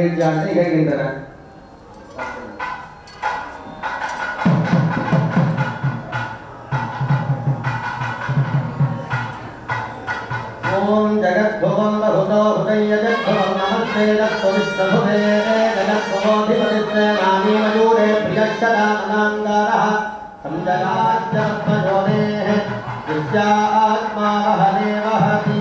நிகழ்ச்சியானது நிகழ்கின்றன. ஓம் ஜகத்புவம் பகுதோ உதய ஜத்புவம் நமஸ்தே தத்விஷ்ணபுதே ஜகத்புவோதிபதித்வே நாமி மயூரே பிரியஷ்டதாமனாங்காரः சம்ஜயாத்மஜோதேः வித்யாத்மா வஹனே வஹதி.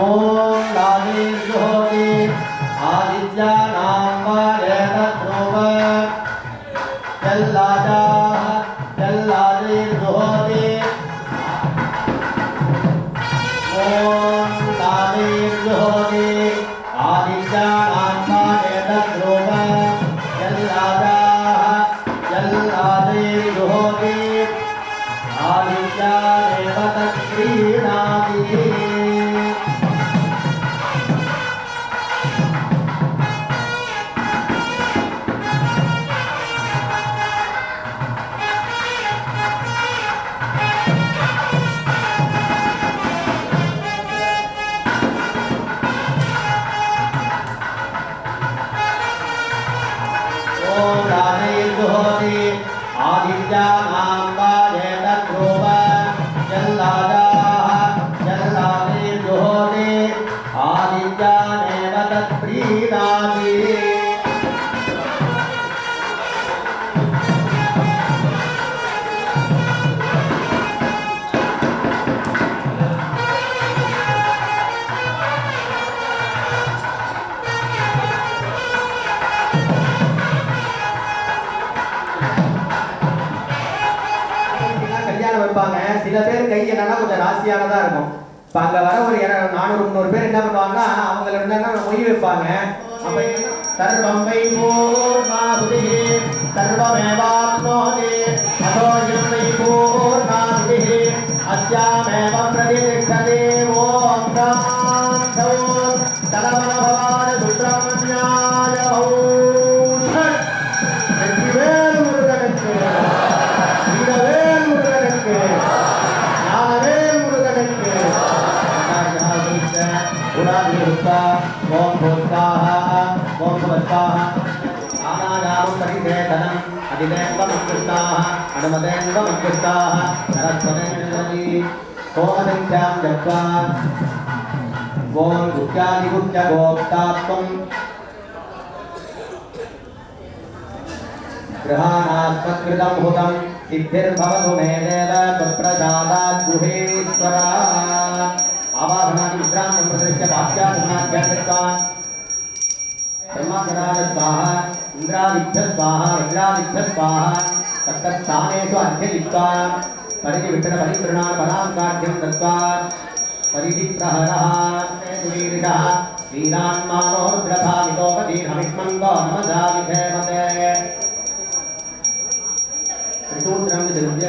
ஓம் லாதீர்ஜோதி ஆதித்யானாம் வாயேதத்ரூப ஜல்லாஜாஹ ஜல்லாதீர்ஜோதி. ஓம் லாதீர்ஜோதி ஆதித்யானாம் வாயேதத்ரூப ஜல்லாஜாஹ ஜல்லாதீர்ஜோதி. ஆதித்யானேவ தத்க்ரீணாதி. ஓம் ராதீர்ஜோதி ஆதித்யானாம் வாயேதத்ரூப ஜல்லாஜாஹ ஜல்லாதீர்ஜோதி. ஆதித்யானேவ தத்ப்ரீணாதி. கல்யாணம் வைப்பாங்க. சில பேர் கை என்னன்னா கொஞ்சம் ராசியானதா இருக்கும். இப்ப அங்க வர ஒரு 400-300 பேர் என்ன பண்ணுவாங்கன்னா அவங்கள என்னன்னா மொய் வைப்பாங்க. அப்ப சர்வம் வை பூர்ணாஹுதி சர்வமேவாப்னோதி அதோயம் வை பூர்ணாஹுதி அஸ்யாமேவ பிரதிஷ்டதே. ஓம் சாந்தௌ சரவணபவாய சுப்ரமண்யாய பௌஷத். வெற்றிவேல் முருகனுக்கு, வீரவேல் முருகனுக்கு, ஞானவேல் முருகனுக்கு. ஓம் பூஸ்தாஹ ஓம் சுவஸ்தாஹ ஆனாயாமம் பரிதேதனம் அதிதேவமங்குஸ்தாஹ அனுமதேவமங்குஸ்தாஹ சரஸ்வதேவதி. சோமசங்க்யாம் ஜப்வா ஓம் குப்யாதிகுப்ய கோப்தாத்வம் கிரஹாணாஸ்மத்கிருதம் ஹுதம் சித்திர்பவது மே தேவ त्वत्प्रसादात् गुहेश्वरा. आवाहनादि विश्रान्तं प्रदृश्य वाक्यासनाध्यात्मिकान् ब्रह्मासनाय स्वाहा इन्द्रादिभ्यः स्वाहा वज्रादिभ्यः स्वाहा तत्तत्स्थानेषु अर्घ्ययित्वा परिविष्टपरितृणान् पराङ्काढ्यं दत्त्वा परिधिप्रहरः सुरीरिषः श्रीरान्मानो रुद्रभावितोपदीर्घमिष्मन्तो नमसा विधेमते. त्रिसूत्रं विसृज्य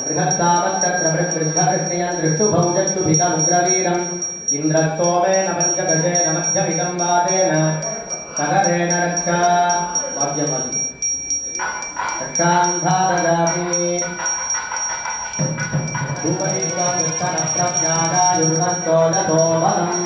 बृहत्तावत्तत्र वृद्धकृष्णयन् दृष्टुभौजक्षुभितमुग्रवीरम् इन्द्रस्तोमेन पञ्चदशेन मध्यमिदं वादेन सकलेन रक्षा वाद्यमलि रक्षान्धारयामि. धूपदीपं दुष्टनप्रज्ञादायुर्वन्तो यतो बलम्.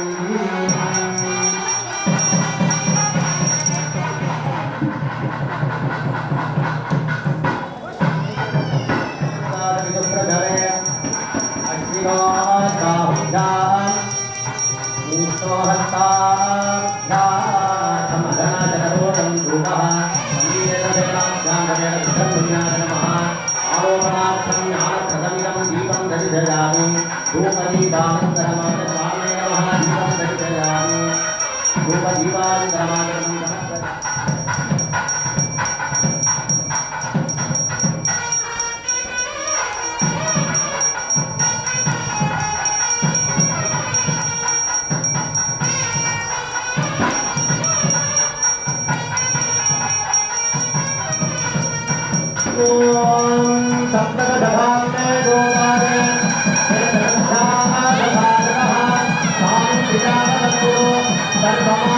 सर्वमा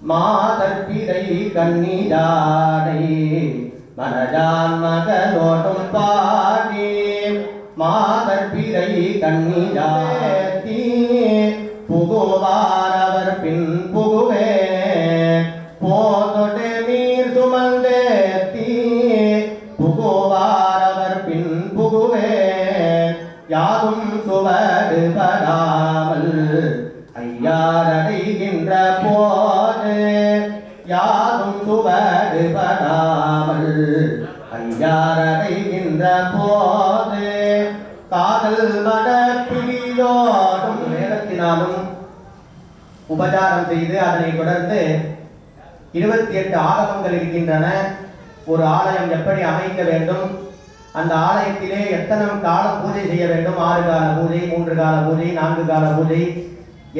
மாதற்பிதை கண்ணீராடை மனஜான் மகனோடும் பாடி மாதற்பிதை கண்ணீராட்டி புகுவார் அவர் பின் புகுவே போதொடு நீர் சுமந்தேத்தி புகுவார் அவர் பின் புகுவே யாதும் சுவடுபடாமல் ஐயாரடைகின்ற போது யாதும் சுவடுபடாமல் ஐயாரடைகின்ற போது காதல் மடப்பிரியோடும் நேரத்தினாலும் உபச்சாரம் செய்து அதனை தொடர்ந்து 28 ஆகமங்கள் இருக்கின்றன. ஒரு ஆலயம் எப்படி அமைக்க வேண்டும், அந்த ஆலயத்திலே எத்தனை காலம் பூஜை செய்ய வேண்டும், 6 கால பூஜை, 3 கால பூஜை, 4 கால பூஜை,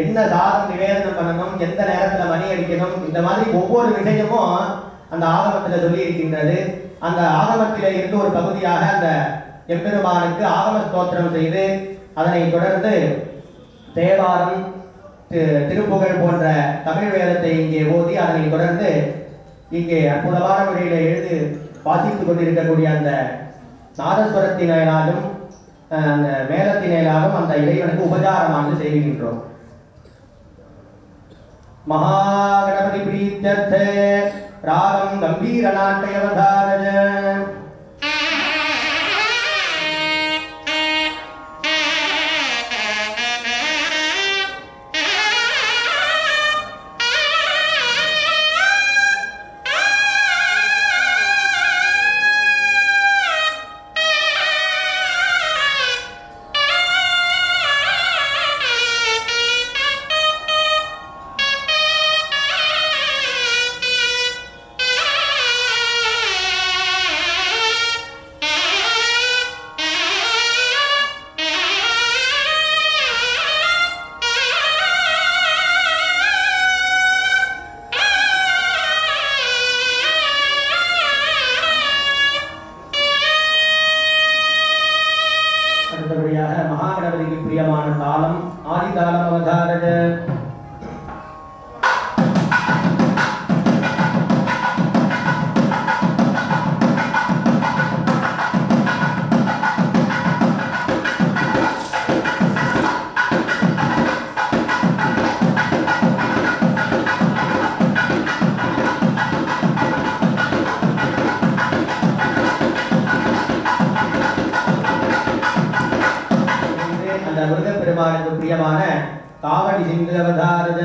என்ன சாதம் நிவேதனம் பண்ணணும், எந்த நேரத்தில் மணி அடிக்கணும், இந்த மாதிரி ஒவ்வொரு விஷயமும் அந்த ஆகமத்தில் சொல்லி இருக்கின்றது. அந்த ஆகமத்திலே இருந்து ஒரு பகுதியாக அந்த எம்பெருமானுக்கு ஆகம ஸ்தோத்திரம் செய்து அதனை தொடர்ந்து தேவாரம் திருப்புகழ் போன்ற தமிழ் வேதத்தை இங்கே ஓதி அதனை தொடர்ந்து இங்கே அற்புதமான முறையில் எழுதி வாசித்துக் கொண்டிருக்கக்கூடிய அந்த நாதஸ்வரத்தினாலும் அந்த மேலத்தினாலும் அந்த இறைவனுக்கு உபச்சாரமானது செய்கின்றோம். மகாகணபதி பிரீத்யர்த்தே ராகம் கம்பீர நாட்யவதாரஜ. மகாகணபதிக்கு பிரியமான தாளம் ஆதிதாளம் அவதாரஜ. அந்த முருகப்பெருமானுக்கு பிரியமான காவடி சிந்து அவதாரஜ.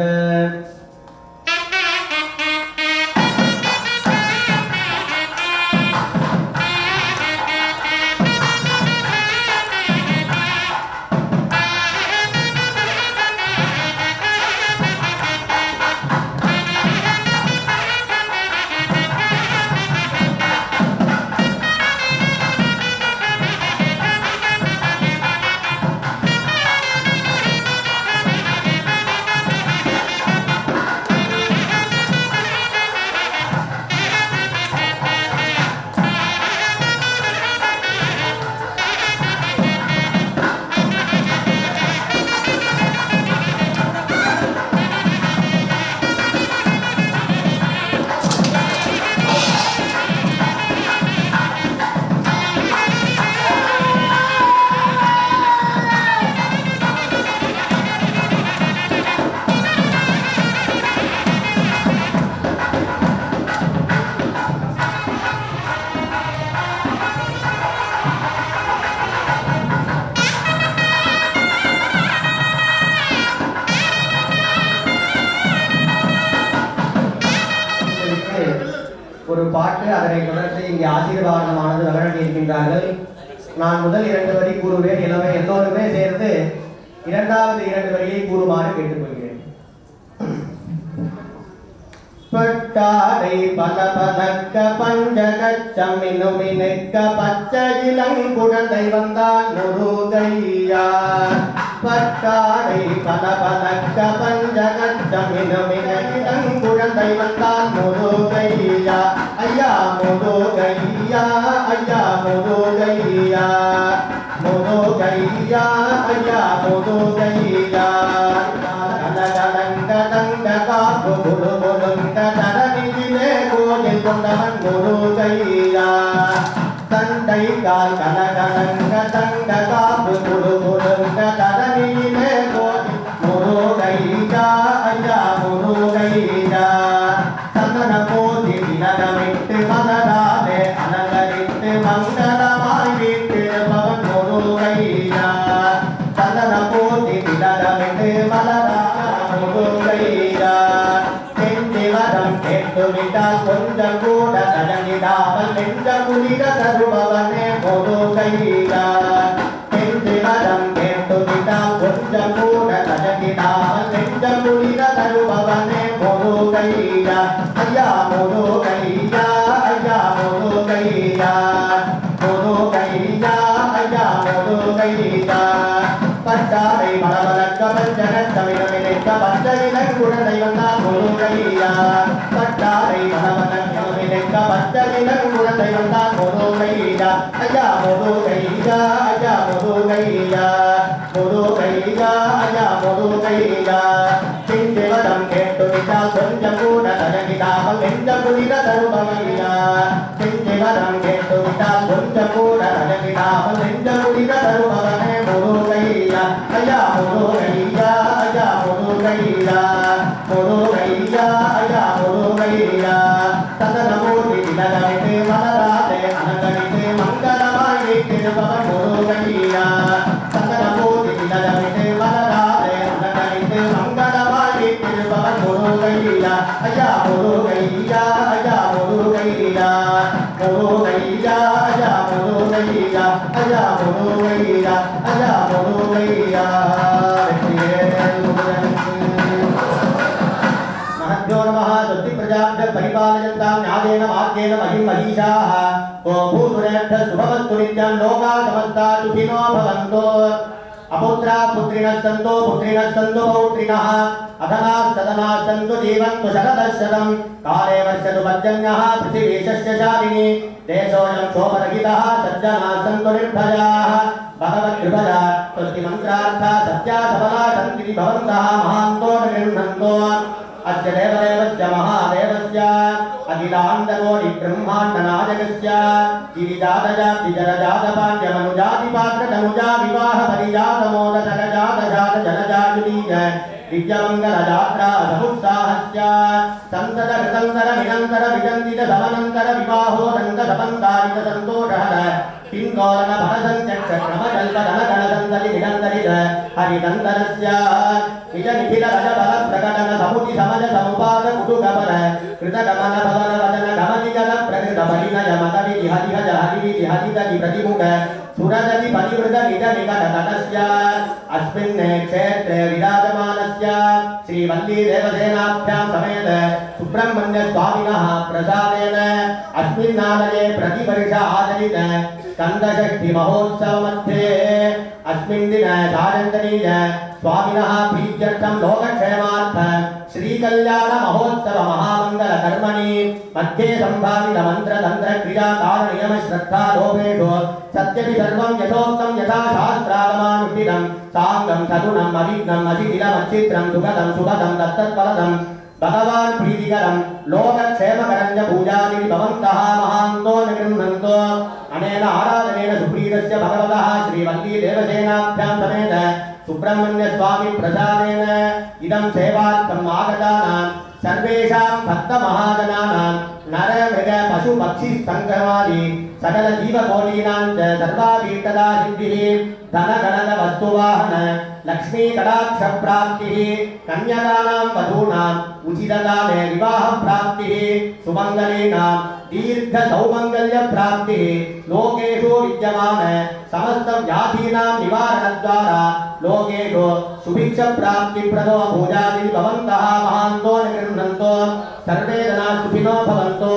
ஒரு பாட்டு, அதனை தொடர்ந்து இங்கே ஆசீர்வாதமானது வழங்கி இருக்கின்றார்கள். நான் முதல் 2 வரி கூறுவேன். எல்லோருமே சேர்ந்து 2வது 2 வரியை கூறுமாறு கேட்டுக்கொள்கிறேன். பட்டாடை பல பதக்க பஞ்சகச்சம் மினுமினுக்க பச்சை இளங்குழந்தை வந்தான் முருகையா. பட்டாடை பல பதக்க பஞ்சகச்சம் மினுமினுக்க இளங்குழந்தை வந்தான் முருகையா. ஐயா முருகையா, ஐயா முருகையா, முருகையா, ஐயா முருகையா. கலகலங்க காப்பு குடு கொடுங்க தரணியிலே கோயில் கொண்டவன் முருகையா தண்டை கால் கனகனங்க தங்க காப்பு குடு கொடுங்க தரணியிலே கோயில் முருகையா ஐயா முருகையா சந்தன போதி திலகமிட்டு மலராலே அலங்கரித்து மங்களமாய் வீட்டு பவன் முருகையா சந்தன போதி திலகமிட்டு மலராலே முருகையா செந்திவரம் கேட்டுவிட்டால் கொஞ்சம் கூட தடங்கிடாமல் நெஞ்ச குளிர தருபவனே முருகையா செந்திவரம் கேட்டுவிட்டால் கொஞ்சம் கூட தடங்கிடாமல் நெஞ்ச குளிர தருபவனே முருகையா ஐயா முருகையா ஐயா முருகையா முருகையா ஐயா முருகையா பட்டாரை மலமலக்க பஞ்சனத்தமிழமிழைக்க பஞ்சவிலன் குழந்தை வந்தான் முருகையா பட்டாரை மலமலக்க பஞ்சவிலன் குழந்தை வந்தான் முருகையா ஐயா முருகையா ஐயா முருகையா முருகையா ஐயா முருகையா சிந்திவதம் கேட்டுவிட்டால் கொஞ்சம் கூட தடங்கிடாமல் நெஞ்ச குளிர தருபவையா சிந்திவதம் கேட்டுவிட்டால் கொஞ்சம் கூட தடங்கிடாமல் நெஞ்ச குளிர தருபவனே முருகையா ஐயா முருகையா ஐயா முருகையா முருகையா ஐயா முருகையா சதனமூர்த்தி திலகமிட்டு மலராலே அலங்கரித்து மங்களமாய் வீட்டிருப்பவன் முருகையா சதனமூர்த்தி திலகமிட்டு மலராலே அலங்கரித்து மங்களமாய் வீட்டிருப்பவன் முருகையா ஐயா முருகையா ஐயா முருகையா முருகையா ஐயா முருகையா ஐயா முருகையா ஐயா முருகையா महद्यो नमः स्वस्ति प्रजाभ्यः परिपालयन्तां न्यायेन मार्गेण महिं महीषाः ओ भूसुरेभ्यः शुभमस्तु नित्यं लोकाः समस्ताः सुखिनो भवन्तु अपुत्रा पुत्रिणः सन्तु पौत्रिणः अधनाः सदनाः सन्तु जीवन्तु शरदशतं काले वर्षतु पर्जन्यः पृथिवी शस्यशालिनी देशोऽयं शोभरहितः सज्जनाः सन्तु निर्भयाः भगवत्कृपया स्वस्ति मन्त्रार्थः सत्या सबला सन्ति भवन्तः महान्तो निर्गृह्णन्तो अस्य देवदेवस्य महादेवस्य अखिलाण्डकोटि ब्रह्माण्डनायकस्य गिरिजातजातिजलजातपाण्ड्यमनुजातिपात्रतनुजा विवाह परिजातमोदसकजातजातजलजायुतीज दिव्यमङ्गलयात्रा समुत्साहस्य सन्ततहृतन्तर निरन्तर विजन्दित समनन्तर विवाहोदन्त समन्तारित सन्तोषहर किङ्कोलन भरसञ्चक्ष क्रमकल्पधनगणसन्तति निरन्तरित हरिदन्तरस्य निज निखिल रजबल प्रकटन समुति समज समुपाद कुटुकबल कृतगमन भवन वचन गमनिगल प्रकृत परिणय मतविधि हरिहज हरिविधि हरिदति प्रतिमुख सुरदति परिवृत निज निकट तटस्य अस्मिन् क्षेत्रे विराजमानस्य श्रीवल्ली देवसेनाभ्यां समेत सुब्रह्मण्य स्वामिनः प्रसादेन अस्मिन्नालये प्रतिवर्ष आचरित स्कन्दषष्ठि महोत्सव मध्ये अस्मिन् दिन सायन्तनीय स्वामिनः प्रीत्यर्थं लोकक्षेमार्थ श्रीकल्याण महोत्सव महामंगल कर्मणि मध्ये संभावित मंत्र तंत्र क्रिया कारण नियम श्रद्धा लोभेषु सत्यपि सर्वं यथोक्तं यथा शास्त्रागमानुष्ठितं साङ्गं सगुणं अविघ्नं असितिलं अच्छित्रं सुखदं सुभदं तत्तत्फलदं भगवान् प्रीतिकरं लोकक्षेमकरं च पूजादिति भवन्तः महान्तो निगृह्णन्तो अनेन आराधनेन सुप्रीतस्य भगवतः श्रीवल्ली देवसेनाभ्यां समेत सुब्रह्मण्य स्वामी प्रसादेन इदं सेवार्थम् आगतानां सर्वेषां भक्त महाजनानां नर मृग पशु पक्षी संक्रमादि सकल जीवकोटीनां च सर्वाभीष्टदा सिद्धिः धन गणक वस्तुवाहन लक्ष्मी कटाक्ष प्राप्तिः कन्यकानां वधूनां उचितकाले विवाह प्राप्तिः सुमंगलीनां दीर्घ सौमंगल्य प्राप्तिः लोकेषु विद्यमान समस्त व्याधीनां निवारणद्वारा लोकेषु सुभिक्ष प्राप्ति प्रदो पूजादिति भवन्तः महान्तो निगृह्णन्तो सर्वे जनाः सुखिनो भवन्तु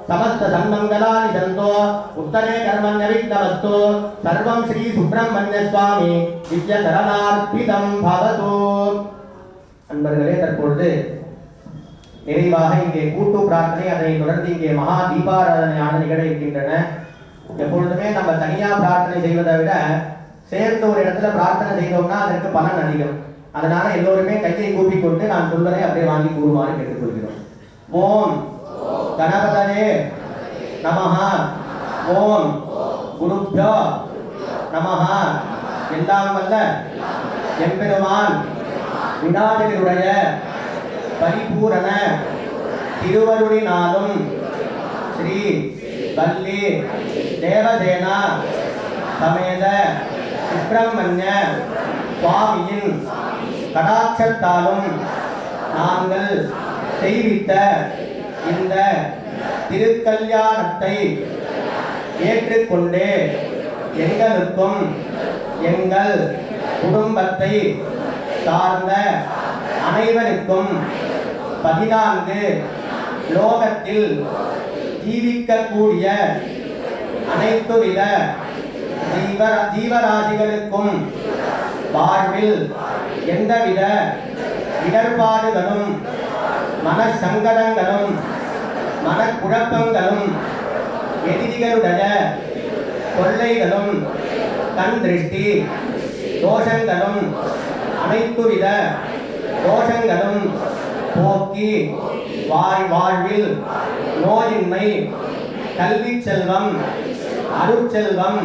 समस्त सन्मंगलानि सन्तु उत्तरे कर्मण्यविघ्नमस्तु सर्वं श्री सुब्रह्मण्य स्वामी दिव्य चरणार्पितं भवतु. அன்பர்களே, தற்பொழுது நிறைவாக இங்கே கூட்டு பிரார்த்தனை, அதனைத் தொடர்ந்து இங்கே மகா தீபாராதனையான நிகழ இருக்கின்றன. எப்பொழுதுமே நம்ம தனியா பிரார்த்தனை செய்வதை விட சேர்ந்து ஒரு இடத்துல பிரார்த்தனை செய்தோம்னா அதற்கு பலன் அதிகம். அதனால எல்லோருமே கையை கூப்பிக் கொண்டு நான் சொல்வதை அப்படியே வாங்கி கூறுமாறு கேட்டுக்கொள்கிறோம். ஓம் கணபதயே நமஹ. ஓம் குருப்யோ நமஹ. எல்லாம் வல்ல எம்பெருமான் விநாயகருடைய பரிபூரண திருவருளினாலும் ஸ்ரீ வள்ளி தேவசேனா சமேத சுப்பிரமணிய சுவாமியின் கடாட்சத்தாலும் நாங்கள் செய்வித்த இந்த திருக்கல்யாணத்தை ஏற்றுக்கொண்டு எங்களுக்கும் எங்கள் குடும்பத்தை சார்ந்த அனைவருக்கும் 14 லோகத்தில் ஜீவிக்கக்கூடிய அனைத்து வித ஜீவராசிகளுக்கும் வாழ்வில் எந்தவித இடர்பாடுகளும் மனசங்கடங்களும் மனக்குழப்பங்களும் எதிரிகளுடைய கொள்ளைகளும் கண் திருஷ்டி தோஷங்களும் அனைத்து வித தோஷங்களும் போக்கி வாழ்வில் நோயின்மை கல்வி செல்வம் அருட்செல்வம்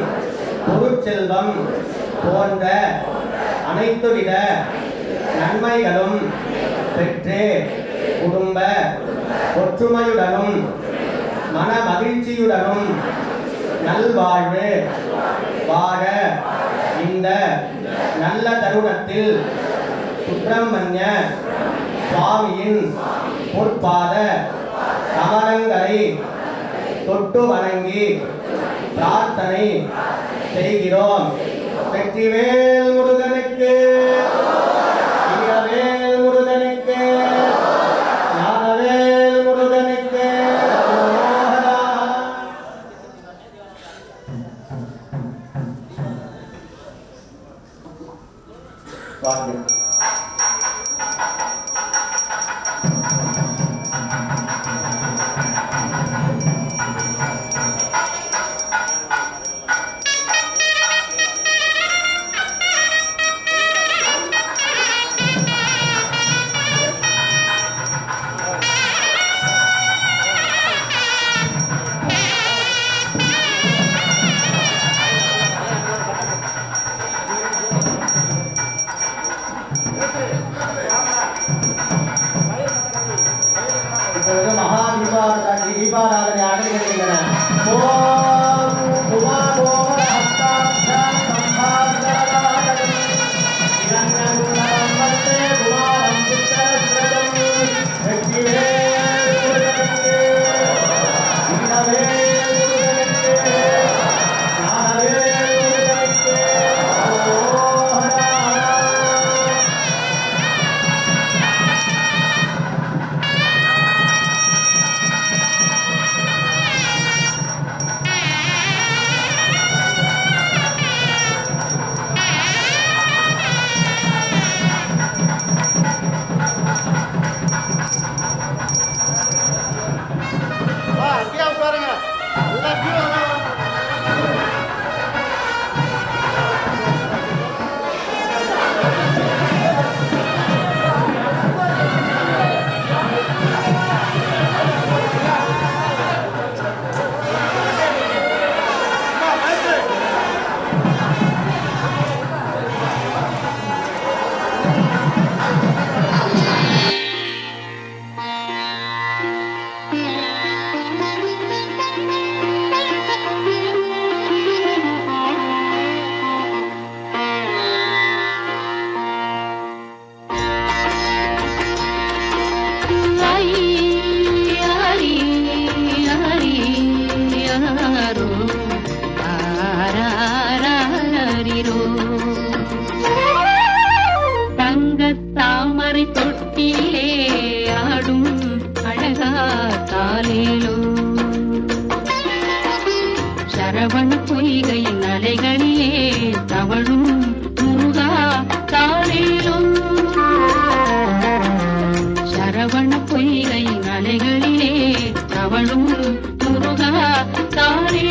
பொருட்செல்வம் போன்ற அனைத்து வித நன்மைகளும் பெற்று குடும்ப ஒற்றுமையுடனும் மன மகிழ்ச்சியுடனும் நல்வாழ்வு வாழ இந்த நல்ல தருணத்தில் சுப்பிரமணிய சுவாமியின் பொற்பாத கமலங்களை தொட்டு வணங்கி பிரார்த்தனை செய்கிறோம். வெற்றிவேல் முருகனுக்கு, வீரவேல் முருகனுக்கு, ஞானவேல் முருகனுக்கு. தீபாராதனை ஆரம்பிக்கின்றன. பொய்கை அலைகளிலே தவழும் முருகா தானே